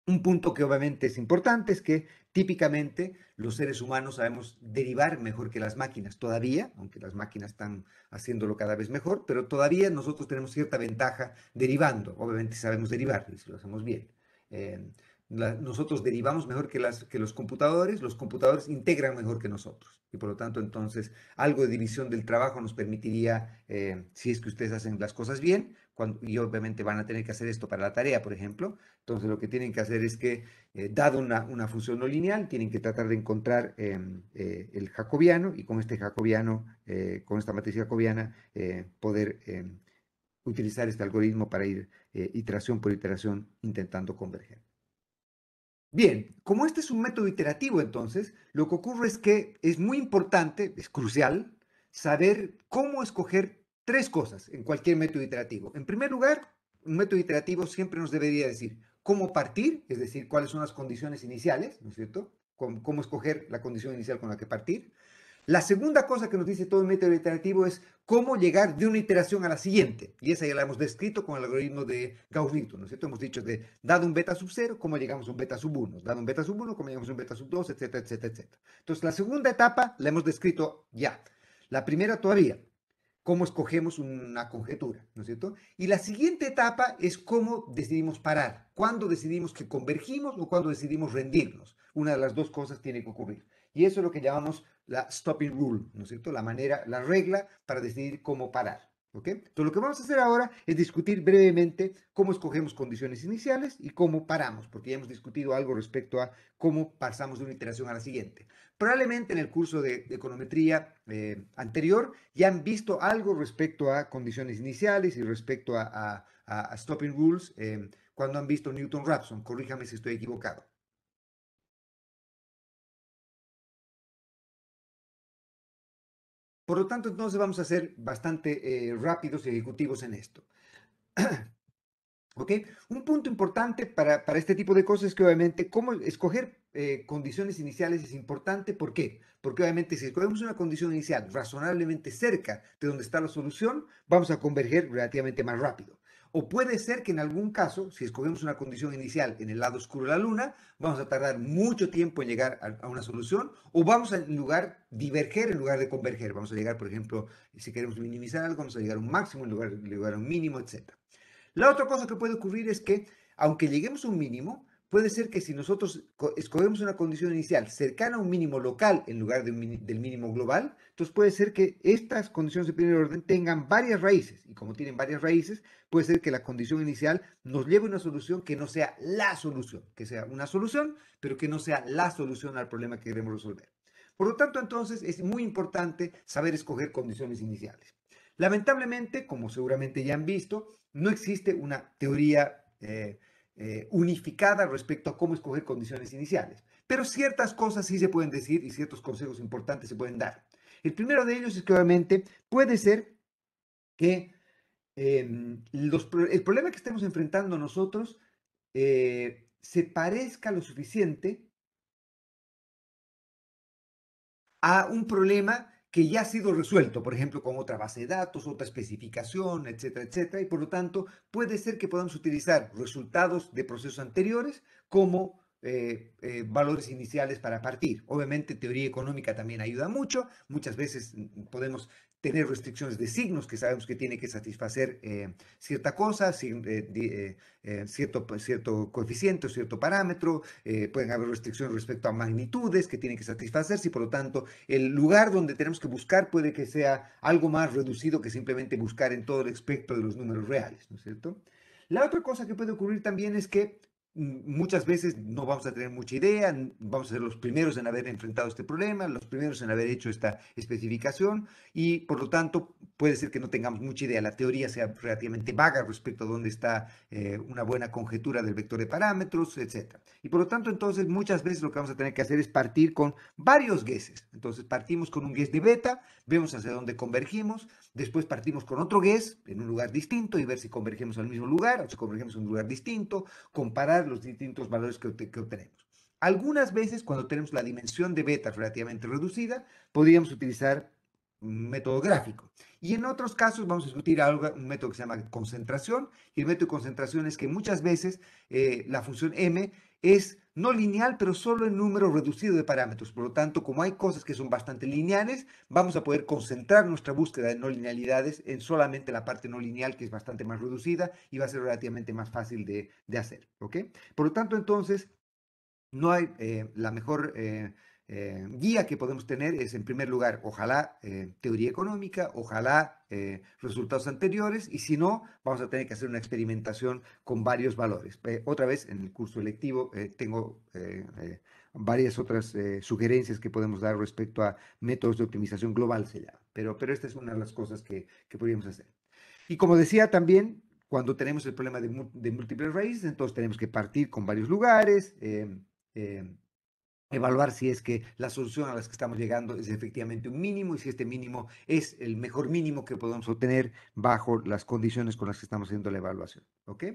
Un punto que obviamente es importante es que típicamente los seres humanos sabemos derivar mejor que las máquinas todavía, aunque las máquinas están haciéndolo cada vez mejor, pero todavía nosotros tenemos cierta ventaja derivando. Obviamente sabemos derivar y si lo hacemos bien. Eh, nosotros derivamos mejor que los computadores integran mejor que nosotros. Y por lo tanto, entonces, algo de división del trabajo nos permitiría, si es que ustedes hacen las cosas bien, y obviamente van a tener que hacer esto para la tarea, por ejemplo, entonces lo que tienen que hacer es que, dado una función no lineal, tienen que tratar de encontrar el jacobiano y con este jacobiano, con esta matriz jacobiana, poder utilizar este algoritmo para ir iteración por iteración intentando converger. Bien, como este es un método iterativo, entonces, lo que ocurre es que es muy importante, es crucial, saber cómo escoger tres cosas en cualquier método iterativo. En primer lugar, un método iterativo siempre nos debería decir cómo partir, es decir, cuáles son las condiciones iniciales, ¿no es cierto? Cómo escoger la condición inicial con la que partir. La segunda cosa que nos dice todo el método iterativo es cómo llegar de una iteración a la siguiente. Y esa ya la hemos descrito con el algoritmo de Gauss-Newton, ¿no es cierto? Hemos dicho que dado un beta sub 0, cómo llegamos a un beta sub 1. Dado un beta sub 1, cómo llegamos a un beta sub 2, etcétera, etcétera, etcétera. Entonces, la segunda etapa la hemos descrito ya. La primera todavía, cómo escogemos una conjetura, ¿no es cierto? Y la siguiente etapa es cómo decidimos parar, cuándo decidimos que convergimos o cuándo decidimos rendirnos. Una de las dos cosas tiene que ocurrir. Y eso es lo que llamamos la stopping rule, ¿no es cierto? La manera, la regla para decidir cómo parar. ¿Ok? Entonces lo que vamos a hacer ahora es discutir brevemente cómo escogemos condiciones iniciales y cómo paramos, porque ya hemos discutido algo respecto a cómo pasamos de una iteración a la siguiente. Probablemente en el curso de econometría anterior ya han visto algo respecto a condiciones iniciales y respecto a stopping rules cuando han visto Newton-Raphson. Corríjame si estoy equivocado. Por lo tanto, entonces vamos a ser bastante rápidos y ejecutivos en esto. ¿Ok? Un punto importante para este tipo de cosas es que obviamente cómo escoger condiciones iniciales es importante. ¿Por qué? Porque obviamente si escogemos una condición inicial razonablemente cerca de donde está la solución, vamos a converger relativamente más rápido. O puede ser que en algún caso, si escogemos una condición inicial en el lado oscuro de la luna, vamos a tardar mucho tiempo en llegar a una solución, o vamos a diverger en lugar de converger. Vamos a llegar, por ejemplo, si queremos minimizar algo, vamos a llegar a un máximo en lugar de un mínimo, etc. La otra cosa que puede ocurrir es que, aunque lleguemos a un mínimo, puede ser que si nosotros escogemos una condición inicial cercana a un mínimo local en lugar del mínimo global, entonces puede ser que estas condiciones de primer orden tengan varias raíces. Y como tienen varias raíces, puede ser que la condición inicial nos lleve a una solución que no sea la solución, que sea una solución, pero que no sea la solución al problema que queremos resolver. Por lo tanto, entonces, es muy importante saber escoger condiciones iniciales. Lamentablemente, como seguramente ya han visto, no existe una teoría unificada respecto a cómo escoger condiciones iniciales. Pero ciertas cosas sí se pueden decir y ciertos consejos importantes se pueden dar. El primero de ellos es que obviamente puede ser que el problema que estemos enfrentando nosotros se parezca lo suficiente a un problema que ya ha sido resuelto, por ejemplo, con otra base de datos, otra especificación, etcétera, etcétera, y por lo tanto puede ser que podamos utilizar resultados de procesos anteriores como valores iniciales para partir. Obviamente, teoría económica también ayuda mucho. Muchas veces podemos tener restricciones de signos que sabemos que tiene que satisfacer cierta cosa, cierto coeficiente o cierto parámetro. Pueden haber restricciones respecto a magnitudes que tienen que satisfacerse y por lo tanto el lugar donde tenemos que buscar puede que sea algo más reducido que simplemente buscar en todo el espectro de los números reales, ¿no es cierto? La otra cosa que puede ocurrir también es que muchas veces no vamos a tener mucha idea, vamos a ser los primeros en haber enfrentado este problema, los primeros en haber hecho esta especificación y por lo tanto puede ser que no tengamos mucha idea, la teoría sea relativamente vaga respecto a dónde está una buena conjetura del vector de parámetros, etc. Y por lo tanto entonces muchas veces lo que vamos a tener que hacer es partir con varios guesses. Entonces partimos con un guess de beta, vemos hacia dónde convergimos, después partimos con otro guess en un lugar distinto y ver si convergemos al mismo lugar o si convergemos en un lugar distinto, comparar los distintos valores que obtenemos. Algunas veces, cuando tenemos la dimensión de beta relativamente reducida, podríamos utilizar un método gráfico. Y en otros casos vamos a discutir un método que se llama concentración. Y el método de concentración es que muchas veces la función m es no lineal, pero solo en número reducido de parámetros. Por lo tanto, como hay cosas que son bastante lineales, vamos a poder concentrar nuestra búsqueda de no linealidades en solamente la parte no lineal, que es bastante más reducida y va a ser relativamente más fácil de hacer. ¿Ok? Por lo tanto, entonces, no hay la mejor guía que podemos tener es, en primer lugar, ojalá teoría económica, ojalá resultados anteriores, y si no, vamos a tener que hacer una experimentación con varios valores. Otra vez, en el curso electivo tengo varias otras sugerencias que podemos dar respecto a métodos de optimización global, se llama. Pero esta es una de las cosas que podríamos hacer. Y como decía también, cuando tenemos el problema de múltiples raíces, entonces tenemos que partir con varios lugares, eh, evaluar si es que la solución a la que estamos llegando es efectivamente un mínimo y si este mínimo es el mejor mínimo que podemos obtener bajo las condiciones con las que estamos haciendo la evaluación. ¿Ok?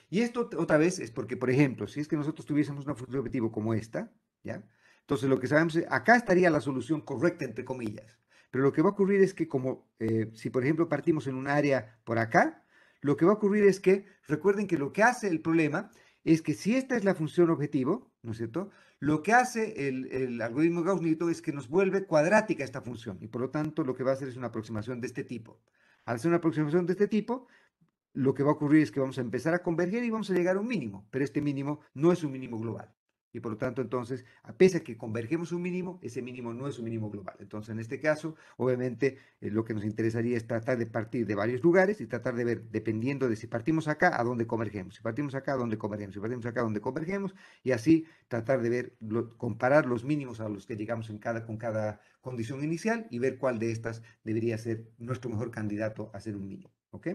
Y esto otra vez es porque, por ejemplo, si es que nosotros tuviésemos una función de objetivo como esta, ¿ya? Entonces lo que sabemos es, acá estaría la solución correcta, entre comillas. Pero lo que va a ocurrir es que como, si por ejemplo partimos en un área por acá, lo que va a ocurrir es que, recuerden que lo que hace el problema es que si esta es la función objetivo, ¿no es cierto? Lo que hace el algoritmo Gauss-Newton es que nos vuelve cuadrática esta función y por lo tanto lo que va a hacer es una aproximación de este tipo. Al hacer una aproximación de este tipo, lo que va a ocurrir es que vamos a empezar a converger y vamos a llegar a un mínimo, pero este mínimo no es un mínimo global. Y por lo tanto, entonces, a pesar de que convergemos un mínimo, ese mínimo no es un mínimo global. Entonces, en este caso, obviamente, lo que nos interesaría es tratar de partir de varios lugares y tratar de ver, dependiendo de si partimos acá, a dónde convergemos. Si partimos acá, a dónde convergemos. Si partimos acá, a dónde convergemos. Y así tratar de ver, comparar los mínimos a los que llegamos con cada condición inicial y ver cuál de estas debería ser nuestro mejor candidato a ser un mínimo. ¿Ok?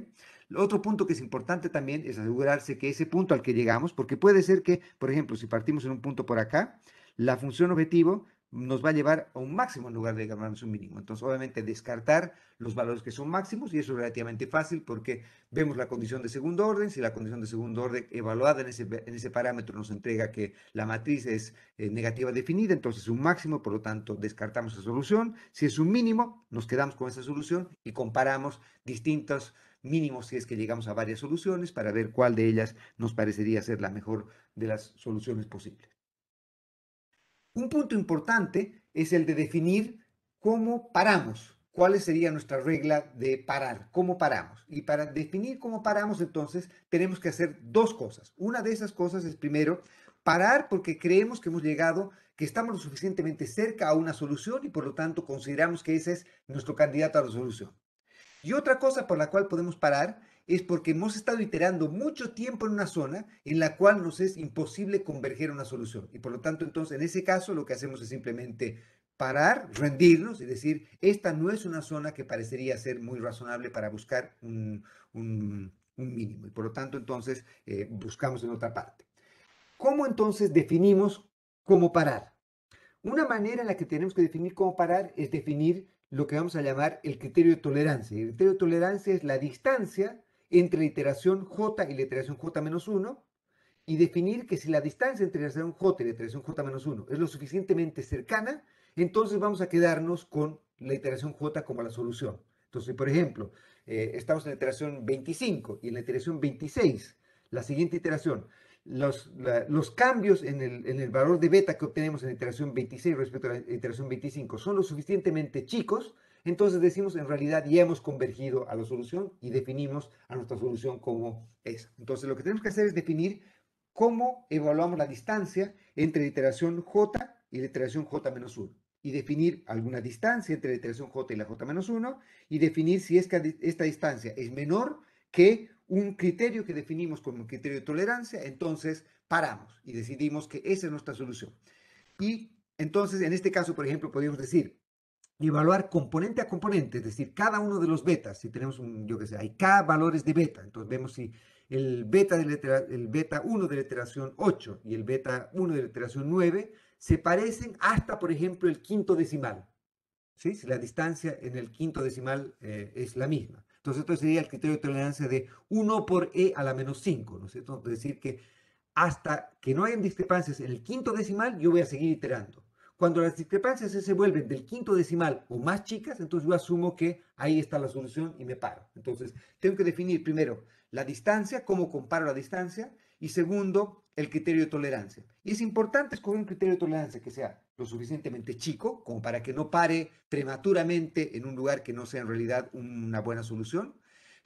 Otro punto que es importante también es asegurarse que ese punto al que llegamos, porque puede ser que, por ejemplo, si partimos en un punto por acá, la función objetivo nos va a llevar a un máximo en lugar de llamarnos un mínimo. Entonces, obviamente, descartar los valores que son máximos, y eso es relativamente fácil porque vemos la condición de segundo orden. Si la condición de segundo orden evaluada en ese parámetro nos entrega que la matriz es negativa definida, entonces es un máximo, por lo tanto, descartamos esa solución. Si es un mínimo, nos quedamos con esa solución y comparamos distintos mínimo si es que llegamos a varias soluciones para ver cuál de ellas nos parecería ser la mejor de las soluciones posibles. Un punto importante es el de definir cómo paramos, cuál sería nuestra regla de parar, cómo paramos. Y para definir cómo paramos, entonces, tenemos que hacer dos cosas. Una de esas cosas es, primero, parar porque creemos que hemos llegado, que estamos lo suficientemente cerca a una solución y por lo tanto consideramos que ese es nuestro candidato a la solución. Y otra cosa por la cual podemos parar es porque hemos estado iterando mucho tiempo en una zona en la cual nos es imposible converger a una solución. Y por lo tanto, entonces, en ese caso, lo que hacemos es simplemente parar, rendirnos y decir, esta no es una zona que parecería ser muy razonable para buscar un mínimo. Y por lo tanto, entonces, buscamos en otra parte. ¿Cómo entonces definimos cómo parar? Una manera en la que tenemos que definir cómo parar es definir lo que vamos a llamar el criterio de tolerancia. El criterio de tolerancia es la distancia entre la iteración j y la iteración j-1 y definir que si la distancia entre la iteración j y la iteración j-1 es lo suficientemente cercana, entonces vamos a quedarnos con la iteración j como la solución. Entonces, por ejemplo, estamos en la iteración 25 y en la iteración 26, la siguiente iteración, los cambios en el valor de beta que obtenemos en la iteración 26 respecto a la iteración 25 son lo suficientemente chicos, entonces decimos en realidad ya hemos convergido a la solución y definimos a nuestra solución como esa. Entonces lo que tenemos que hacer es definir cómo evaluamos la distancia entre la iteración j y la iteración j-1 y definir alguna distancia entre la iteración j y la j-1 y definir si esta distancia es menor que un criterio que definimos como criterio de tolerancia, entonces paramos y decidimos que esa es nuestra solución. Y entonces, en este caso, por ejemplo, podríamos decir, evaluar componente a componente, es decir, cada uno de los betas, si tenemos yo qué sé, hay k valores de beta, entonces vemos si el beta 1 de la iteración 8 y el beta 1 de la iteración 9 se parecen hasta, por ejemplo, el quinto decimal. ¿Sí? Si la distancia en el quinto decimal es la misma. Entonces, esto sería el criterio de tolerancia de 1 por e a la menos 5, ¿no es cierto? Es decir, que hasta que no hayan discrepancias en el quinto decimal, yo voy a seguir iterando. Cuando las discrepancias se vuelven del quinto decimal o más chicas, entonces yo asumo que ahí está la solución y me paro. Entonces, tengo que definir primero la distancia, cómo comparo la distancia, y segundo, el criterio de tolerancia. Y es importante escoger un criterio de tolerancia que sea lo suficientemente chico, como para que no pare prematuramente en un lugar que no sea en realidad una buena solución,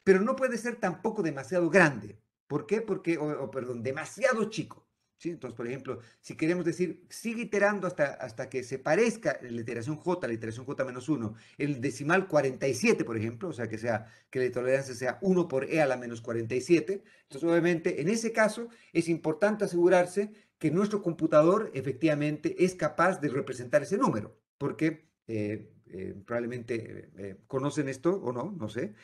pero no puede ser tampoco demasiado grande. ¿Por qué? Porque, perdón, demasiado chico. ¿Sí? Entonces, por ejemplo, si queremos decir, sigue iterando hasta que se parezca la iteración j, la iteración j-1, el decimal 47, por ejemplo, o sea, que la tolerancia sea 1 por e a la menos 47. Entonces, obviamente, en ese caso, es importante asegurarse que nuestro computador efectivamente es capaz de representar ese número, porque probablemente conocen esto o no, no sé,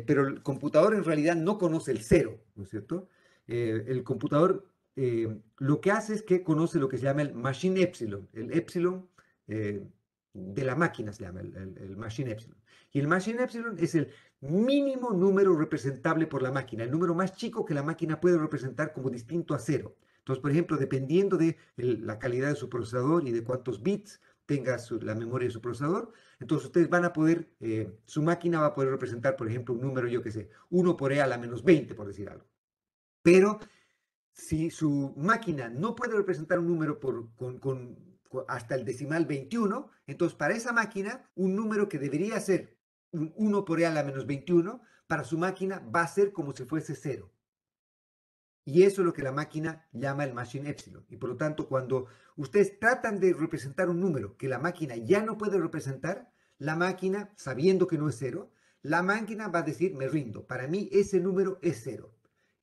pero el computador en realidad no conoce el cero, ¿no es cierto? El computador lo que hace es que conoce lo que se llama el machine epsilon, el epsilon de la máquina se llama el machine epsilon. Y el machine epsilon es el mínimo número representable por la máquina, el número más chico que la máquina puede representar como distinto a cero. Entonces, por ejemplo, dependiendo de la calidad de su procesador y de cuántos bits tenga la memoria de su procesador, entonces ustedes van a poder, su máquina va a poder representar, por ejemplo, un número, yo qué sé, 1 por e a la menos 20, por decir algo. Pero si su máquina no puede representar un número hasta el decimal 21, entonces para esa máquina, un número que debería ser un 1 por e a la menos 21, para su máquina va a ser como si fuese 0. Y eso es lo que la máquina llama el machine epsilon. Y por lo tanto, cuando ustedes tratan de representar un número que la máquina ya no puede representar, la máquina, sabiendo que no es 0, la máquina va a decir, me rindo. Para mí ese número es 0.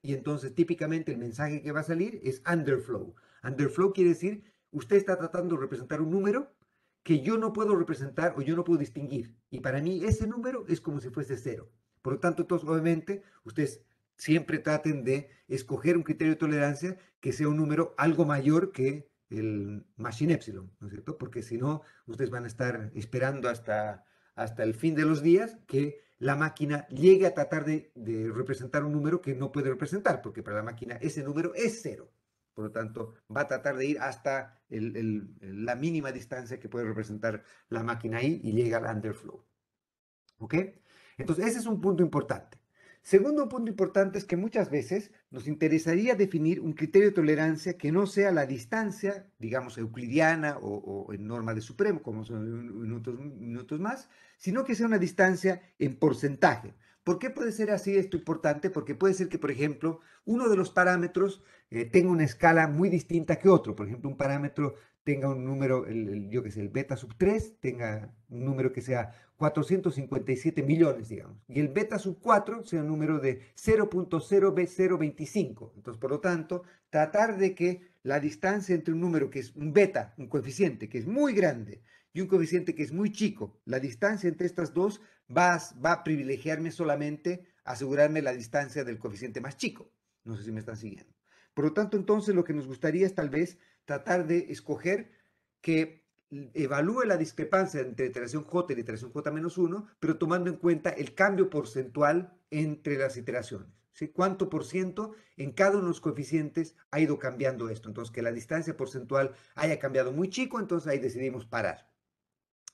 Y entonces típicamente el mensaje que va a salir es underflow. Underflow quiere decir, usted está tratando de representar un número que yo no puedo representar o yo no puedo distinguir. Y para mí ese número es como si fuese 0. Por lo tanto, entonces, obviamente, ustedes siempre traten de escoger un criterio de tolerancia que sea un número algo mayor que el machine epsilon, ¿no es cierto? Porque si no, ustedes van a estar esperando hasta el fin de los días que la máquina llegue a tratar de representar un número que no puede representar, porque para la máquina ese número es 0. Por lo tanto, va a tratar de ir hasta la mínima distancia que puede representar la máquina ahí y llega al underflow. ¿Ok? Entonces, ese es un punto importante. Segundo punto importante es que muchas veces nos interesaría definir un criterio de tolerancia que no sea la distancia, digamos, euclidiana o en norma de supremo, como son minutos más, sino que sea una distancia en porcentaje. ¿Por qué puede ser así esto importante? Porque puede ser que, por ejemplo, uno de los parámetros tenga una escala muy distinta que otro. Por ejemplo, un parámetro tenga un número, yo qué sé, el beta sub 3, tenga un número que sea 457 millones, digamos, y el beta sub 4 sea un número de 0.025. Entonces, por lo tanto, tratar de que la distancia entre un número que es un beta, un coeficiente que es muy grande, y un coeficiente que es muy chico, la distancia entre estas dos va a privilegiarme solamente asegurarme la distancia del coeficiente más chico. No sé si me están siguiendo. Por lo tanto, entonces lo que nos gustaría es tal vez tratar de escoger que evalúe la discrepancia entre iteración J y la iteración J-1, pero tomando en cuenta el cambio porcentual entre las iteraciones. ¿Sí? ¿Cuánto por ciento en cada uno de los coeficientes ha ido cambiando esto? Entonces, que la distancia porcentual haya cambiado muy chico, entonces ahí decidimos parar.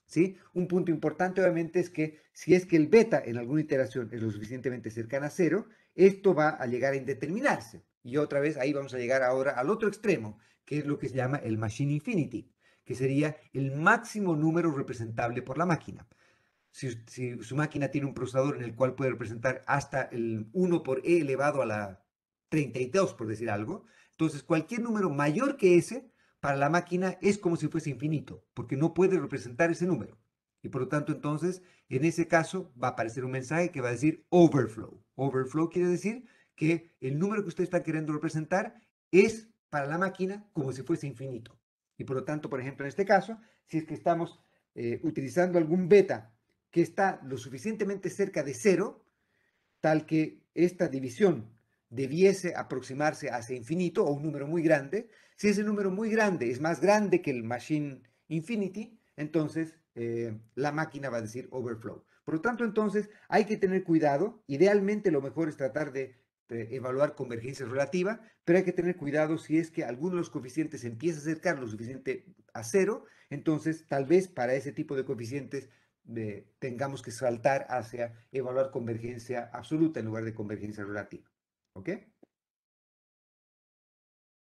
¿Sí? Un punto importante obviamente es que si es que el beta en alguna iteración es lo suficientemente cercana a cero, esto va a llegar a indeterminarse. Y otra vez ahí vamos a llegar ahora al otro extremo, que es lo que se llama el machine infinity, que sería el máximo número representable por la máquina. Si su máquina tiene un procesador en el cual puede representar hasta el 1 por e elevado a la 32, por decir algo, entonces cualquier número mayor que ese para la máquina es como si fuese infinito, porque no puede representar ese número. Y por lo tanto, entonces, en ese caso va a aparecer un mensaje que va a decir overflow. Overflow quiere decir que el número que usted está queriendo representar es para la máquina como si fuese infinito. Y por lo tanto, por ejemplo, en este caso, si es que estamos utilizando algún beta que está lo suficientemente cerca de cero, tal que esta división debiese aproximarse hacia infinito o un número muy grande. Si ese número muy grande es más grande que el machine infinity, entonces la máquina va a decir overflow. Por lo tanto, entonces hay que tener cuidado. Idealmente lo mejor es tratar de evaluar convergencia relativa, pero hay que tener cuidado si es que alguno de los coeficientes empieza a acercar lo suficiente a cero, entonces tal vez para ese tipo de coeficientes tengamos que saltar hacia evaluar convergencia absoluta en lugar de convergencia relativa. ¿Ok?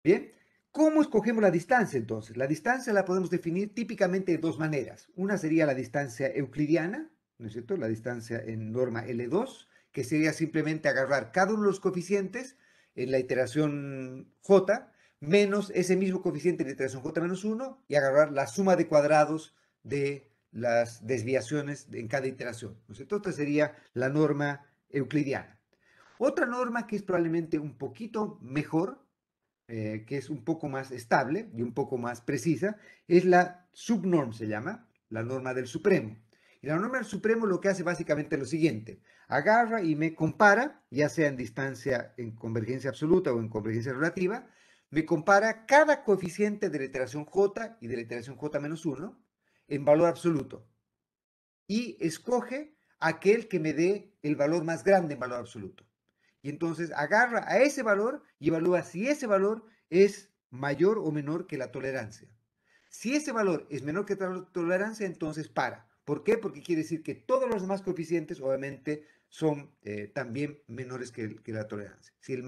Bien. ¿Cómo escogemos la distancia entonces? La distancia la podemos definir típicamente de dos maneras. Una sería la distancia euclidiana, ¿no es cierto? La distancia en norma L2, que sería simplemente agarrar cada uno de los coeficientes en la iteración J, menos ese mismo coeficiente en la iteración J-1 y agarrar la suma de cuadrados de las desviaciones en cada iteración, ¿no es cierto? Esta sería la norma euclidiana. Otra norma que es probablemente un poquito mejor, que es un poco más estable y un poco más precisa, es la subnorm, se llama, la norma del supremo. Y la norma del supremo lo que hace básicamente es lo siguiente: agarra y me compara, ya sea en distancia en convergencia absoluta o en convergencia relativa, me compara cada coeficiente de la iteración j y de la iteración j-1 en valor absoluto y escoge aquel que me dé el valor más grande en valor absoluto. Y entonces agarra a ese valor y evalúa si ese valor es mayor o menor que la tolerancia. Si ese valor es menor que la tolerancia, entonces para. ¿Por qué? Porque quiere decir que todos los demás coeficientes obviamente son también menores que la tolerancia. Si la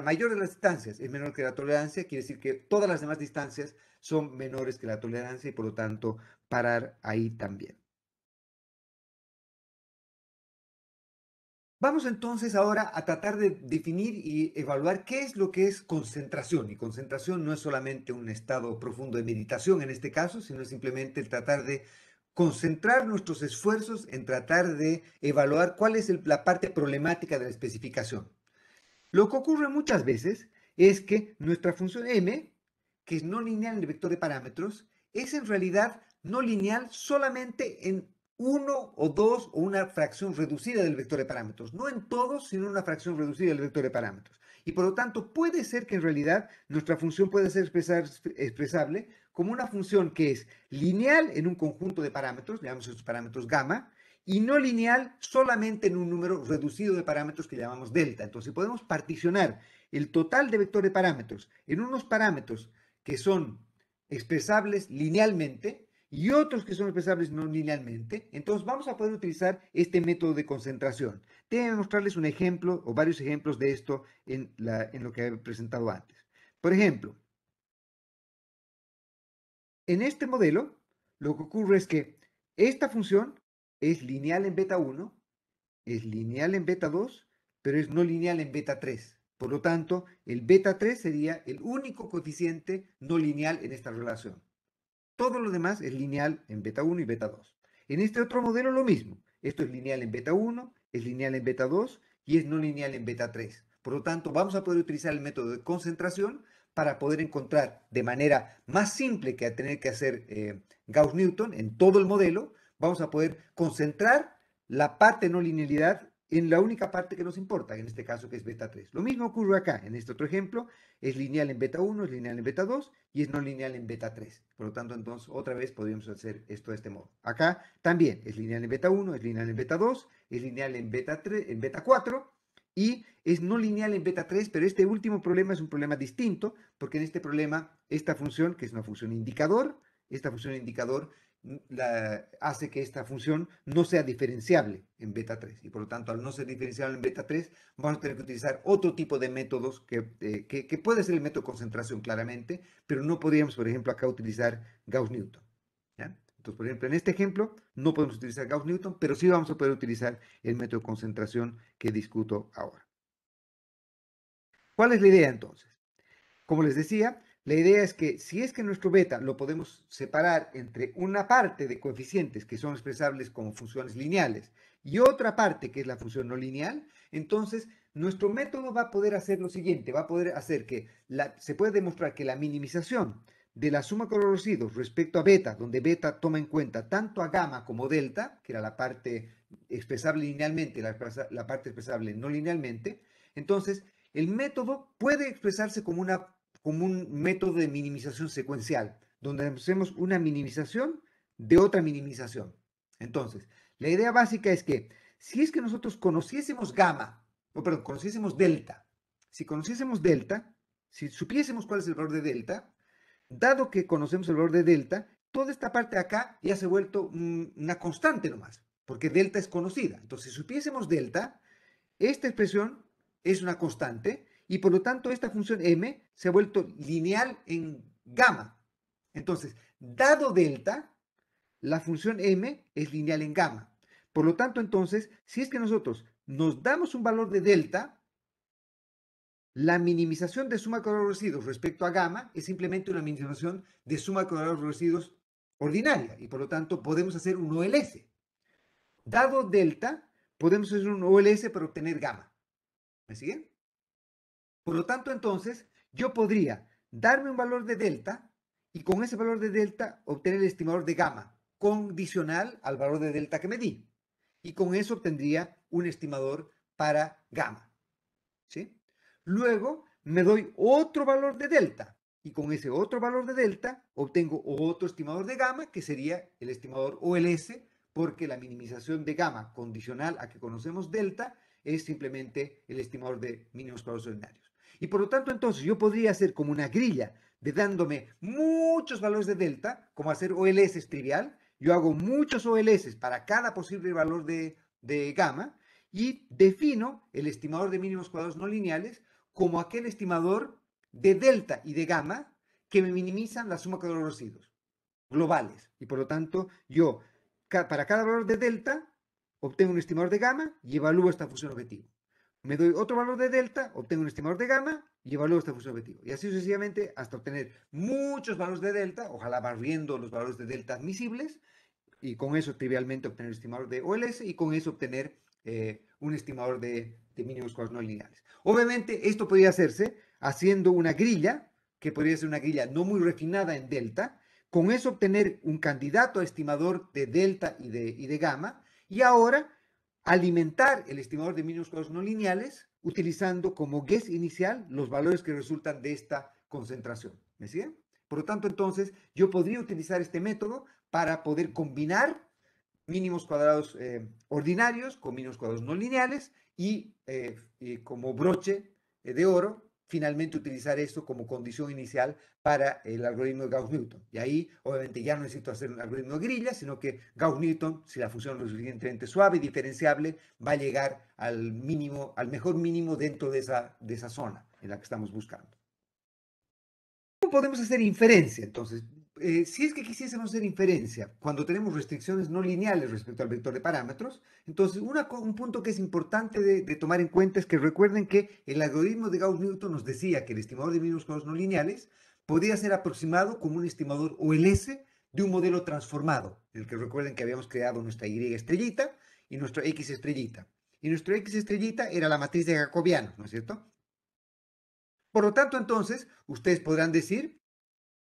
mayor de las distancias es menor que la tolerancia, quiere decir que todas las demás distancias son menores que la tolerancia y por lo tanto parar ahí también. Vamos entonces ahora a tratar de definir y evaluar qué es lo que es concentración. Y concentración no es solamente un estado profundo de meditación en este caso, sino simplemente el tratar de concentrar nuestros esfuerzos en tratar de evaluar cuál es la parte problemática de la especificación. Lo que ocurre muchas veces es que nuestra función m, que es no lineal en el vector de parámetros, es en realidad no lineal solamente en uno o dos o una fracción reducida del vector de parámetros. No en todos, sino en una fracción reducida del vector de parámetros. Y por lo tanto puede ser que en realidad nuestra función puede ser expresable como una función que es lineal en un conjunto de parámetros, llamamos estos parámetros gamma, y no lineal solamente en un número reducido de parámetros que llamamos delta. Entonces podemos particionar el total de vector de parámetros en unos parámetros que son expresables linealmente y otros que son expresables no linealmente. Entonces vamos a poder utilizar este método de concentración. Déjenme mostrarles un ejemplo o varios ejemplos de esto en lo que he presentado antes. Por ejemplo, en este modelo, lo que ocurre es que esta función es lineal en beta 1, es lineal en beta 2, pero es no lineal en beta 3. Por lo tanto, el beta 3 sería el único coeficiente no lineal en esta relación. Todo lo demás es lineal en beta 1 y beta 2. En este otro modelo lo mismo. Esto es lineal en beta 1, es lineal en beta 2 y es no lineal en beta 3. Por lo tanto, vamos a poder utilizar el método de concentración para poder encontrar de manera más simple que a tener que hacer Gauss-Newton en todo el modelo, vamos a poder concentrar la parte no linealidad en la única parte que nos importa, en este caso que es beta 3. Lo mismo ocurre acá, en este otro ejemplo, es lineal en beta 1, es lineal en beta 2 y es no lineal en beta 3. Por lo tanto, entonces, otra vez podríamos hacer esto de este modo. Acá también es lineal en beta 1, es lineal en beta 2, es lineal en beta 3, en beta 4 y es no lineal en beta 3, pero este último problema es un problema distinto, porque en este problema, esta función, que es una función indicador, esta función indicador hace que esta función no sea diferenciable en beta 3 y por lo tanto al no ser diferenciable en beta 3 vamos a tener que utilizar otro tipo de métodos que puede ser el método de concentración claramente, pero no podríamos por ejemplo acá utilizar Gauss-Newton. Entonces por ejemplo en este ejemplo no podemos utilizar Gauss-Newton, pero sí vamos a poder utilizar el método de concentración que discuto ahora. ¿Cuál es la idea entonces? Como les decía, la idea es que si es que nuestro beta lo podemos separar entre una parte de coeficientes que son expresables como funciones lineales y otra parte que es la función no lineal, entonces nuestro método va a poder hacer lo siguiente, va a poder hacer que se puede demostrar que la minimización de la suma con los residuos respecto a beta, donde beta toma en cuenta tanto a gamma como delta, que era la parte expresable linealmente, la parte expresable no linealmente, entonces el método puede expresarse como un método de minimización secuencial, donde hacemos una minimización de otra minimización. Entonces, la idea básica es que si es que nosotros conociésemos gamma, o perdón, conociésemos delta, si conociésemos delta, si supiésemos cuál es el valor de delta, dado que conocemos el valor de delta, toda esta parte de acá ya se ha vuelto una constante nomás, porque delta es conocida. Entonces, si supiésemos delta, esta expresión es una constante y por lo tanto esta función m se ha vuelto lineal en gamma. Entonces, dado delta, la función m es lineal en gamma. Por lo tanto, entonces, si es que nosotros nos damos un valor de delta, la minimización de suma de residuos respecto a gamma es simplemente una minimización de suma de residuos ordinaria y por lo tanto podemos hacer un OLS. Dado delta, podemos hacer un OLS para obtener gamma. ¿Me siguen? Por lo tanto, entonces, yo podría darme un valor de delta y con ese valor de delta obtener el estimador de gamma condicional al valor de delta que me di. Y con eso obtendría un estimador para gamma. ¿Sí? Luego me doy otro valor de delta y con ese otro valor de delta obtengo otro estimador de gamma que sería el estimador OLS porque la minimización de gamma condicional a que conocemos delta es simplemente el estimador de mínimos cuadrados ordinarios. Y por lo tanto entonces yo podría hacer como una grilla de dándome muchos valores de delta, como hacer OLS trivial, yo hago muchos OLS para cada posible valor de gamma y defino el estimador de mínimos cuadrados no lineales como aquel estimador de delta y de gamma que me minimizan la suma de los residuos globales. Y por lo tanto, yo para cada valor de delta obtengo un estimador de gamma y evalúo esta función objetivo. Me doy otro valor de delta, obtengo un estimador de gamma y evalúo esta función objetivo. Y así sucesivamente hasta obtener muchos valores de delta, ojalá barriendo los valores de delta admisibles, y con eso trivialmente obtener el estimador de OLS y con eso obtener un estimador de mínimos cuadrados no lineales. Obviamente esto podría hacerse haciendo una grilla, que podría ser una grilla no muy refinada en delta, con eso obtener un candidato a estimador de delta y de gamma, y ahora alimentar el estimador de mínimos cuadrados no lineales utilizando como guess inicial los valores que resultan de esta concentración. ¿Me siguen? Por lo tanto, entonces, yo podría utilizar este método para poder combinar mínimos cuadrados ordinarios con mínimos cuadrados no lineales y como broche de oro, finalmente utilizar esto como condición inicial para el algoritmo de Gauss-Newton. Y ahí, obviamente, ya no necesito hacer un algoritmo de grilla, sino que Gauss-Newton, si la función es lo suficientemente suave y diferenciable, va a llegar al mínimo, al mejor mínimo dentro de esa zona en la que estamos buscando. ¿Cómo podemos hacer inferencia? Entonces, si es que quisiésemos hacer inferencia cuando tenemos restricciones no lineales respecto al vector de parámetros, entonces un punto que es importante de tomar en cuenta es que recuerden que el algoritmo de Gauss-Newton nos decía que el estimador de mínimos cuadrados no lineales podía ser aproximado como un estimador OLS de un modelo transformado, en el que recuerden que habíamos creado nuestra Y estrellita y nuestra X estrellita. Y nuestra X estrellita era la matriz de jacobianos, ¿no es cierto? Por lo tanto, entonces, ustedes podrán decir,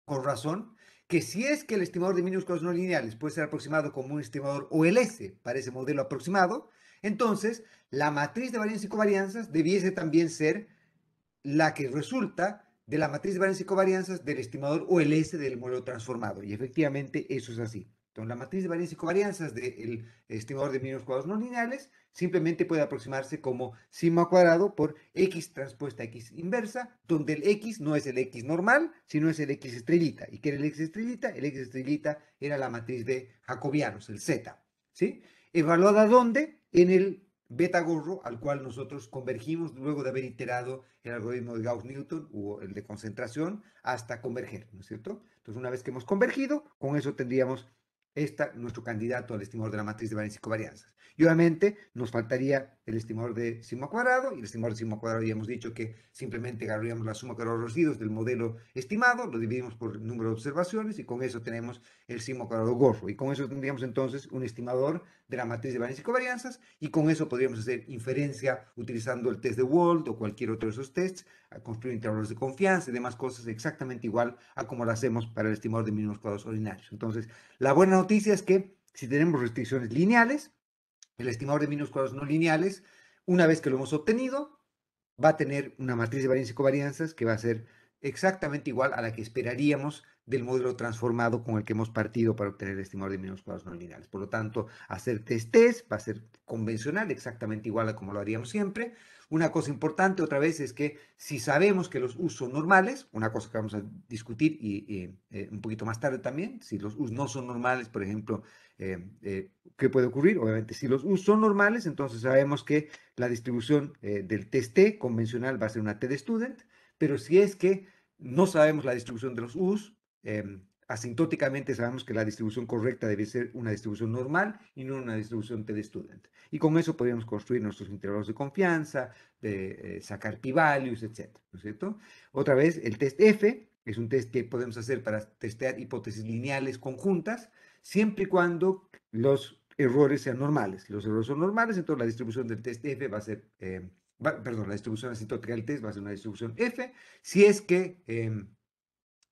con razón, que si es que el estimador de mínimos cuadrados no lineales puede ser aproximado como un estimador OLS para ese modelo aproximado, entonces la matriz de varianzas y covarianzas debiese también ser la que resulta de la matriz de varianzas y covarianzas del estimador OLS del modelo transformado. Y efectivamente eso es así. Entonces, la matriz de varianzas y covarianzas del estimador de mínimos cuadrados no lineales simplemente puede aproximarse como sigma cuadrado por x transpuesta x inversa, donde el x no es el x normal, sino es el x estrellita. ¿Y qué era el x estrellita? El x estrellita era la matriz de jacobianos, el z. ¿Sí? ¿Evaluada dónde? En el beta gorro al cual nosotros convergimos luego de haber iterado el algoritmo de Gauss-Newton o el de concentración hasta converger, ¿no es cierto? Entonces, una vez que hemos convergido, con eso tendríamos nuestro candidato al estimador de la matriz de varianzas y covarianzas. Y obviamente nos faltaría el estimador de sigma cuadrado, y el estimador de sigma cuadrado ya hemos dicho que simplemente agarraríamos la suma de los residuos del modelo estimado, lo dividimos por el número de observaciones y con eso tenemos el sigma cuadrado gorro. Y con eso tendríamos entonces un estimador de la matriz de varianzas y covarianzas, y con eso podríamos hacer inferencia utilizando el test de Wald o cualquier otro de esos tests, a construir intervalos de confianza y demás cosas exactamente igual a como lo hacemos para el estimador de mínimos cuadrados ordinarios. Entonces, la buena noticia es que si tenemos restricciones lineales, el estimador de mínimos cuadrados no lineales, una vez que lo hemos obtenido, va a tener una matriz de varianzas y covarianzas que va a ser exactamente igual a la que esperaríamos del modelo transformado con el que hemos partido para obtener el estimador de mínimos cuadrados no lineales. Por lo tanto, hacer test va a ser convencional, exactamente igual a como lo haríamos siempre. Una cosa importante otra vez es que si sabemos que los U son normales, una cosa que vamos a discutir un poquito más tarde también, si los U no son normales, por ejemplo, ¿qué puede ocurrir? Obviamente, si los U son normales, entonces sabemos que la distribución del test T convencional va a ser una T de student, pero si es que no sabemos la distribución de los U's, asintóticamente sabemos que la distribución correcta debe ser una distribución normal y no una distribución T de student. Y con eso podríamos construir nuestros intervalos de confianza, sacar p-values, etc. ¿No es cierto? Otra vez, el test F es un test que podemos hacer para testear hipótesis lineales conjuntas, siempre y cuando los errores sean normales. Si los errores son normales, entonces la distribución del test F va a ser, perdón, la distribución asintótica del test va a ser una distribución F. Si es que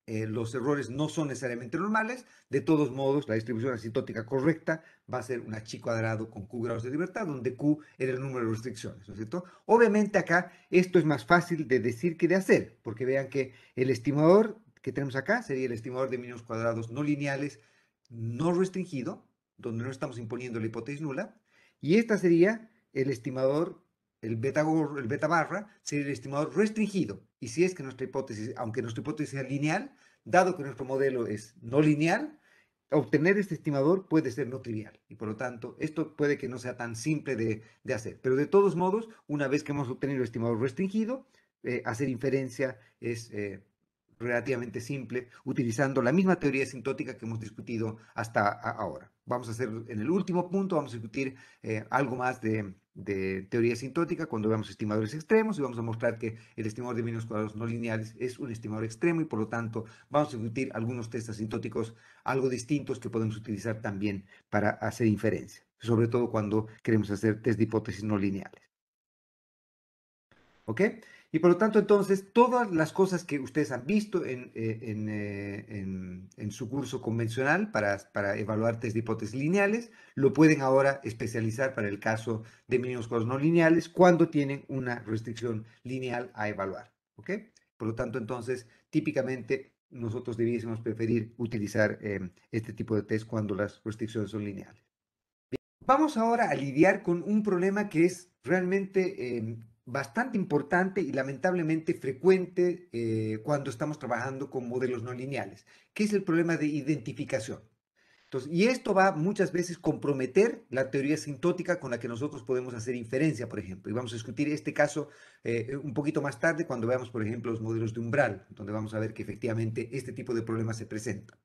los errores no son necesariamente normales, de todos modos, la distribución asintótica correcta va a ser una chi cuadrado con q grados de libertad, donde q era el número de restricciones, ¿no es cierto? Obviamente acá esto es más fácil de decir que de hacer, porque vean que el estimador que tenemos acá sería el estimador de mínimos cuadrados no lineales no restringido, donde no estamos imponiendo la hipótesis nula, y esta sería el estimador, el beta barra, sería el estimador restringido. Y si es que nuestra hipótesis, aunque nuestra hipótesis sea lineal, dado que nuestro modelo es no lineal, obtener este estimador puede ser no trivial. Y por lo tanto, esto puede que no sea tan simple de hacer. Pero de todos modos, una vez que hemos obtenido el estimador restringido, hacer inferencia es relativamente simple, utilizando la misma teoría asintótica que hemos discutido hasta ahora. Vamos a hacer en el último punto, vamos a discutir algo más de teoría asintótica cuando veamos estimadores extremos y vamos a mostrar que el estimador de mínimos cuadrados no lineales es un estimador extremo y por lo tanto vamos a discutir algunos test asintóticos algo distintos que podemos utilizar también para hacer inferencia, sobre todo cuando queremos hacer test de hipótesis no lineales. ¿Ok? Y por lo tanto, entonces, todas las cosas que ustedes han visto en su curso convencional para evaluar test de hipótesis lineales, lo pueden ahora especializar para el caso de mínimos cuadrados no lineales cuando tienen una restricción lineal a evaluar. ¿Ok? Por lo tanto, entonces, típicamente nosotros debiésemos preferir utilizar este tipo de test cuando las restricciones son lineales. Vamos ahora a lidiar con un problema que es realmente bastante importante y lamentablemente frecuente cuando estamos trabajando con modelos no lineales, que es el problema de identificación. Entonces, y esto va muchas veces comprometer la teoría asintótica con la que nosotros podemos hacer inferencia, por ejemplo. Y vamos a discutir este caso un poquito más tarde cuando veamos, por ejemplo, los modelos de umbral, donde vamos a ver que efectivamente este tipo de problemas se presentan.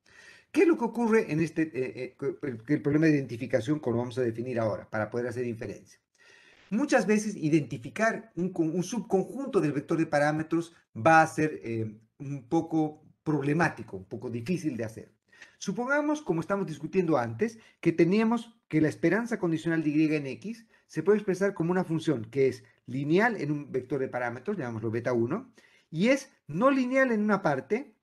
¿Qué es lo que ocurre en el problema de identificación, como vamos a definir ahora, para poder hacer inferencia? Muchas veces identificar un subconjunto del vector de parámetros va a ser un poco problemático, un poco difícil de hacer. Supongamos, como estamos discutiendo antes, que teníamos que la esperanza condicional de y en x se puede expresar como una función que es lineal en un vector de parámetros, llamámoslo beta 1, y es no lineal en una parte,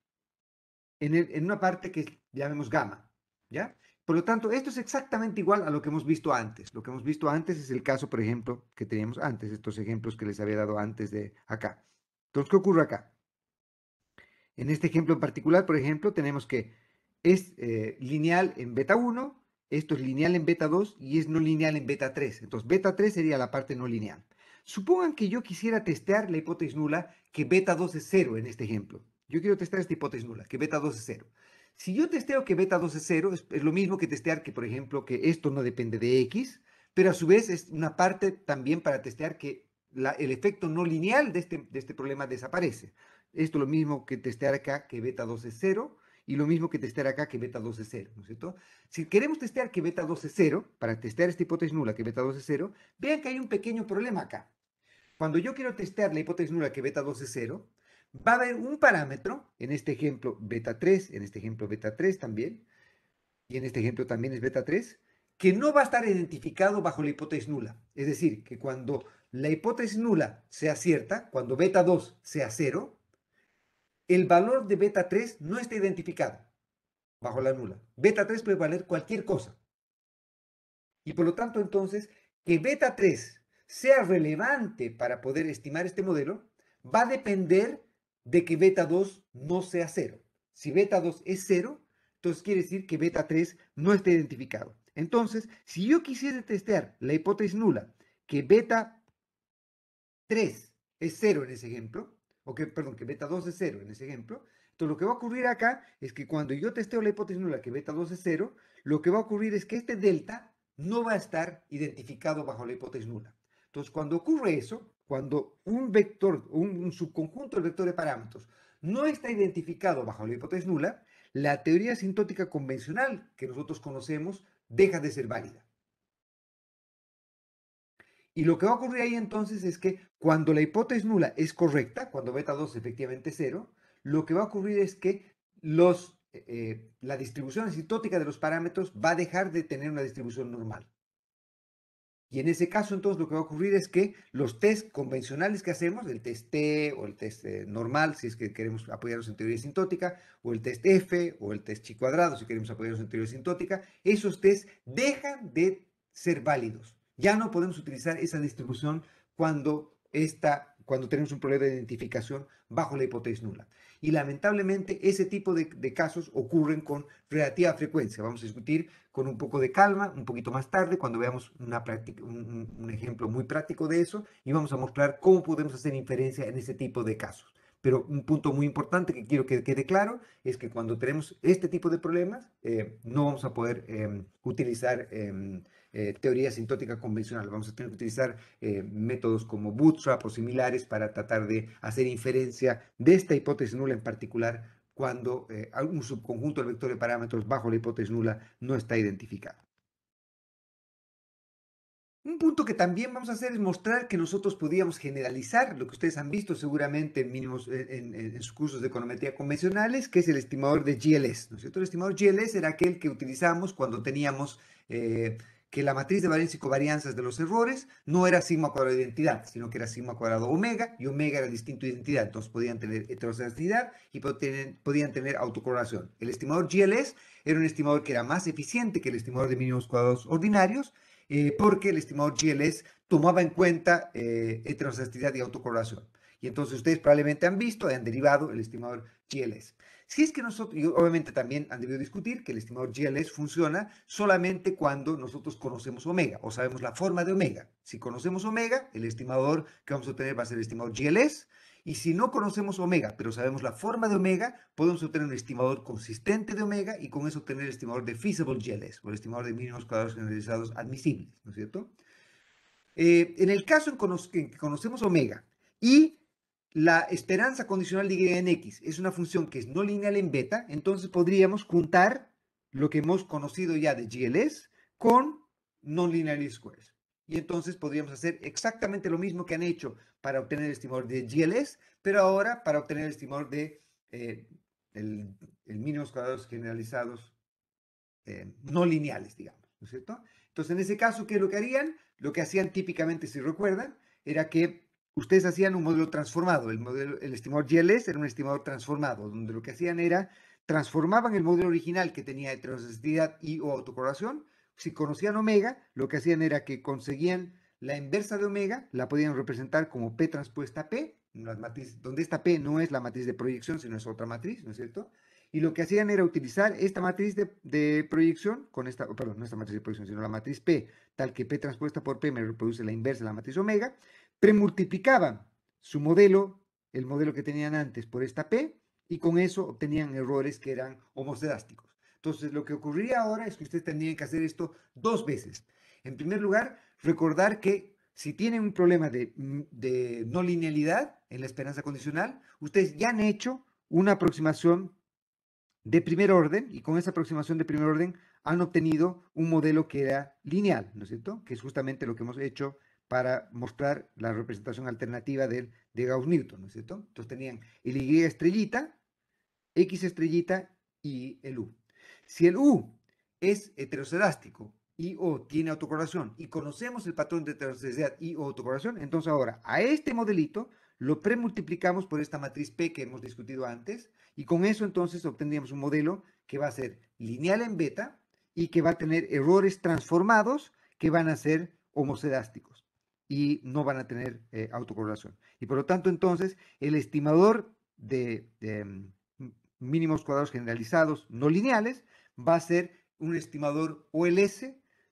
en una parte que llamemos gamma, ¿ya? Por lo tanto, esto es exactamente igual a lo que hemos visto antes. Lo que hemos visto antes es el caso, por ejemplo, que teníamos antes, estos ejemplos que les había dado antes de acá. Entonces, ¿qué ocurre acá? En este ejemplo en particular, por ejemplo, tenemos que es lineal en beta 1, esto es lineal en beta 2 y es no lineal en beta 3. Entonces, beta 3 sería la parte no lineal. Supongan que yo quisiera testear la hipótesis nula que beta 2 es 0 en este ejemplo. Yo quiero testear esta hipótesis nula, que beta 2 es 0. Si yo testeo que beta 2 es 0, es lo mismo que testear que, por ejemplo, que esto no depende de x, pero a su vez es una parte también para testear que el efecto no lineal de este problema desaparece. Esto es lo mismo que testear acá que beta 2 es 0 y lo mismo que testear acá que beta 2 es 0, ¿no es cierto? Si queremos testear que beta 2 es 0, para testear esta hipótesis nula que beta 2 es 0, vean que hay un pequeño problema acá. Cuando yo quiero testear la hipótesis nula que beta 2 es 0, va a haber un parámetro, en este ejemplo beta 3, en este ejemplo beta 3 también, y en este ejemplo también es beta 3, que no va a estar identificado bajo la hipótesis nula. Es decir, que cuando la hipótesis nula sea cierta, cuando beta 2 sea 0, el valor de beta 3 no está identificado bajo la nula. Beta 3 puede valer cualquier cosa. Y por lo tanto, entonces, que beta 3 sea relevante para poder estimar este modelo va a depender de que beta 2 no sea 0. Si beta 2 es 0, entonces quiere decir que beta 3 no está identificado. Entonces, si yo quisiera testear la hipótesis nula que beta 3 es 0 en ese ejemplo, o que, perdón, que beta 2 es 0 en ese ejemplo, entonces lo que va a ocurrir acá es que cuando yo testeo la hipótesis nula que beta 2 es 0, lo que va a ocurrir es que este delta no va a estar identificado bajo la hipótesis nula. Entonces, cuando ocurre eso, cuando un vector, un subconjunto del vector de parámetros no está identificado bajo la hipótesis nula, la teoría asintótica convencional que nosotros conocemos deja de ser válida. Y lo que va a ocurrir ahí entonces es que cuando la hipótesis nula es correcta, cuando beta 2 es efectivamente 0, lo que va a ocurrir es que la distribución asintótica de los parámetros va a dejar de tener una distribución normal. Y en ese caso, entonces, lo que va a ocurrir es que los test convencionales que hacemos, el test T o el test normal, si es que queremos apoyarnos en teoría asintótica, o el test F o el test chi cuadrado, si queremos apoyarnos en teoría asintótica, esos test dejan de ser válidos. Ya no podemos utilizar esa distribución cuando tenemos un problema de identificación bajo la hipótesis nula. Y lamentablemente ese tipo de casos ocurren con relativa frecuencia. Vamos a discutir con un poco de calma, un poquito más tarde, cuando veamos un ejemplo muy práctico de eso, y vamos a mostrar cómo podemos hacer inferencia en ese tipo de casos. Pero un punto muy importante que quiero que quede claro es que cuando tenemos este tipo de problemas, no vamos a poder utilizar teoría asintótica convencional. Vamos a tener que utilizar métodos como Bootstrap o similares para tratar de hacer inferencia de esta hipótesis nula en particular cuando un subconjunto del vector de parámetros bajo la hipótesis nula no está identificado. Un punto que también vamos a hacer es mostrar que nosotros podíamos generalizar lo que ustedes han visto seguramente en, mínimos, en sus cursos de econometría convencionales, que es el estimador de GLS, ¿no es cierto? El estimador GLS era aquel que utilizamos cuando teníamos que la matriz de varianza y covarianzas de los errores no era sigma cuadrado de identidad, sino que era sigma cuadrado omega, y omega era distinto de identidad, entonces podían tener heteroscedastidad y podían tener autocorrelación. El estimador GLS era un estimador que era más eficiente que el estimador de mínimos cuadrados ordinarios, porque el estimador GLS tomaba en cuenta heteroscedastidad y autocorrelación. Y entonces ustedes probablemente han visto, han derivado el estimador GLS. Si es que nosotros, y obviamente también han debido discutir que el estimador GLS funciona solamente cuando nosotros conocemos omega o sabemos la forma de omega. Si conocemos omega, el estimador que vamos a obtener va a ser el estimador GLS. Y si no conocemos omega, pero sabemos la forma de omega, podemos obtener un estimador consistente de omega y con eso obtener el estimador de feasible GLS, o el estimador de mínimos cuadrados generalizados admisibles, ¿no es cierto? En el caso en que conocemos omega y la esperanza condicional de y en x es una función que es no lineal en beta, entonces podríamos juntar lo que hemos conocido ya de GLS con non-linear squares. Y entonces podríamos hacer exactamente lo mismo que han hecho para obtener el estimador de GLS, pero ahora para obtener el estimador de el mínimos cuadrados generalizados no lineales, digamos, ¿no es cierto? Entonces, en ese caso, ¿qué es lo que harían? Lo que hacían típicamente, si recuerdan, era que ustedes hacían un modelo transformado. El estimador GLS era un estimador transformado, donde lo que hacían era transformaban el modelo original que tenía heteroscedastidad y o autocorrelación. Si conocían omega, lo que hacían era que conseguían la inversa de omega, la podían representar como P transpuesta P, una matriz, donde esta P no es la matriz de proyección, sino es otra matriz, ¿no es cierto? Y lo que hacían era utilizar esta matriz de proyección, con esta, perdón, no esta matriz de proyección, sino la matriz P, tal que P transpuesta por P me reproduce la inversa de la matriz omega, premultiplicaban su modelo, el modelo que tenían antes, por esta P, y con eso obtenían errores que eran homoscedásticos. Entonces, lo que ocurriría ahora es que ustedes tendrían que hacer esto 2 veces. En primer lugar, recordar que si tienen un problema de no linealidad en la esperanza condicional, ustedes ya han hecho una aproximación de primer orden, y con esa aproximación de primer orden han obtenido un modelo que era lineal, ¿no es cierto? Que es justamente lo que hemos hecho para mostrar la representación alternativa de Gauss-Newton, ¿no es cierto? Entonces tenían el Y estrellita, X estrellita y el U. Si el U es heteroscedástico y O tiene autocorrelación y conocemos el patrón de heteroscedastidad y O autocorrelación, entonces ahora a este modelito lo premultiplicamos por esta matriz P que hemos discutido antes, y con eso entonces obtendríamos un modelo que va a ser lineal en beta y que va a tener errores transformados que van a ser homoscedásticos y no van a tener autocorrelación. Y por lo tanto entonces el estimador de mínimos cuadrados generalizados no lineales va a ser un estimador OLS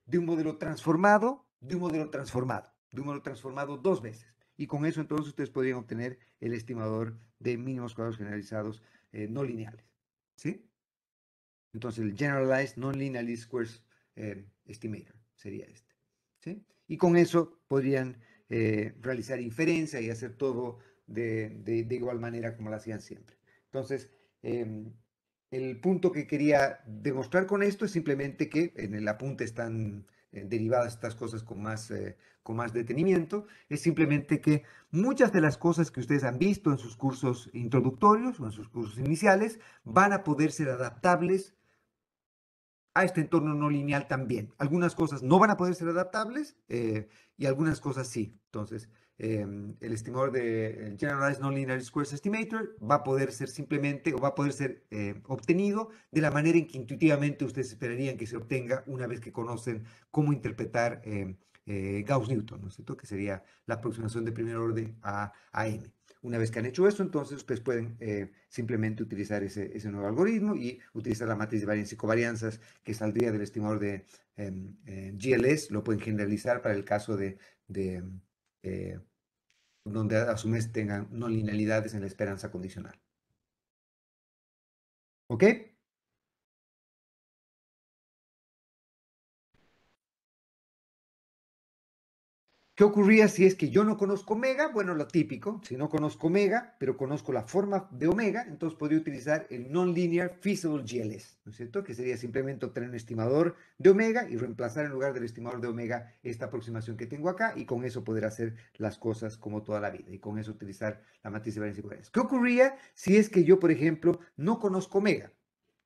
de un modelo transformado, de un modelo transformado, de un modelo transformado 2 veces. Y con eso entonces ustedes podrían obtener el estimador de mínimos cuadrados generalizados no lineales. ¿Sí? Entonces el Generalized Non-Linear Least Squares Estimator sería este. ¿Sí? Y con eso podrían realizar inferencia y hacer todo de igual manera como lo hacían siempre. Entonces, el punto que quería demostrar con esto es simplemente que en el apunte están derivadas estas cosas con más detenimiento, es simplemente que muchas de las cosas que ustedes han visto en sus cursos introductorios o en sus cursos iniciales van a poder ser adaptables a este entorno no lineal también. Algunas cosas no van a poder ser adaptables y algunas cosas sí. Entonces, el estimador de Generalized Non-Linear Squares Estimator va a poder ser simplemente o va a poder ser obtenido de la manera en que intuitivamente ustedes esperarían que se obtenga una vez que conocen cómo interpretar Gauss-Newton, ¿no es cierto? Que sería la aproximación de primer orden a M. Una vez que han hecho eso, entonces ustedes pueden simplemente utilizar ese nuevo algoritmo y utilizar la matriz de varianza y covarianzas que saldría del estimador de GLS, lo pueden generalizar para el caso de donde a su vez tengan no linealidades en la esperanza condicional. ¿Ok? ¿Qué ocurría si es que yo no conozco omega? Bueno, lo típico, si no conozco omega, pero conozco la forma de omega, entonces podría utilizar el non-linear feasible GLS, ¿no es cierto? Que sería simplemente obtener un estimador de omega y reemplazar en lugar del estimador de omega esta aproximación que tengo acá, y con eso poder hacer las cosas como toda la vida, y con eso utilizar la matriz de varianza y covarianza. ¿Qué ocurría si es que yo, por ejemplo, no conozco omega?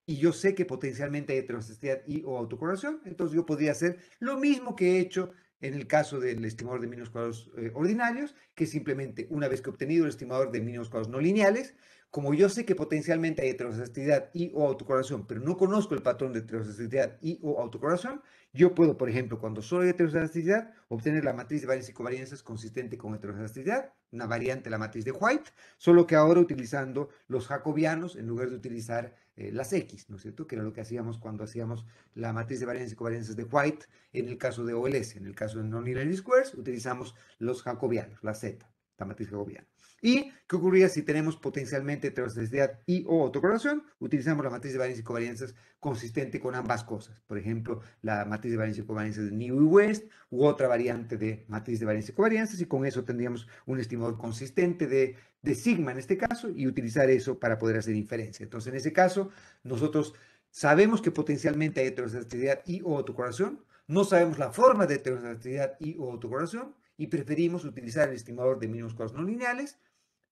Y yo sé que potencialmente hay heteroscedastidad y o autocorrelación, entonces yo podría hacer lo mismo que he hecho en el caso del estimador de mínimos cuadrados ordinarios, que simplemente una vez que he obtenido el estimador de mínimos cuadrados no lineales, como yo sé que potencialmente hay heteroscedastidad y o autocorrelación, pero no conozco el patrón de heteroscedastidad y o autocorrelación, yo puedo, por ejemplo, cuando solo hay heteroscedastidad, obtener la matriz de varianza y covarianzas consistente con heteroscedastidad, una variante de la matriz de White, solo que ahora utilizando los jacobianos en lugar de utilizar las X, ¿no es cierto? Que era lo que hacíamos cuando hacíamos la matriz de varianza y covarianzas de White en el caso de OLS. En el caso de Non-Linear Squares utilizamos los jacobianos, la Z, la matriz jacobiana. ¿Y qué ocurría si tenemos potencialmente heteroscedastidad y o autocorrelación? Utilizamos la matriz de varianza y covarianzas consistente con ambas cosas. Por ejemplo, la matriz de varianza y covarianzas de New y West u otra variante de matriz de varianza y covarianzas, y con eso tendríamos un estimador consistente de sigma en este caso, y utilizar eso para poder hacer inferencia. Entonces, en ese caso, nosotros sabemos que potencialmente hay heteroscedastidad y o autocorrelación, no sabemos la forma de heteroscedastidad y o autocorrelación, y preferimos utilizar el estimador de mínimos cuadrados no lineales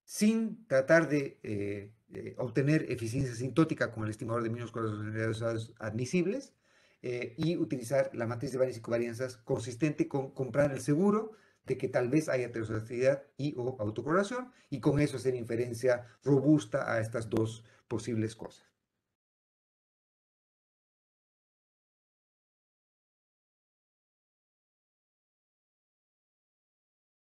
sin tratar de obtener eficiencia sintótica con el estimador de mínimos cuadrados generalizados admisibles, y utilizar la matriz de varianza y covarianzas consistente con comprar el seguro de que tal vez haya heteroscedastidad y o autocorrelación, y con eso hacer inferencia robusta a estas dos posibles cosas.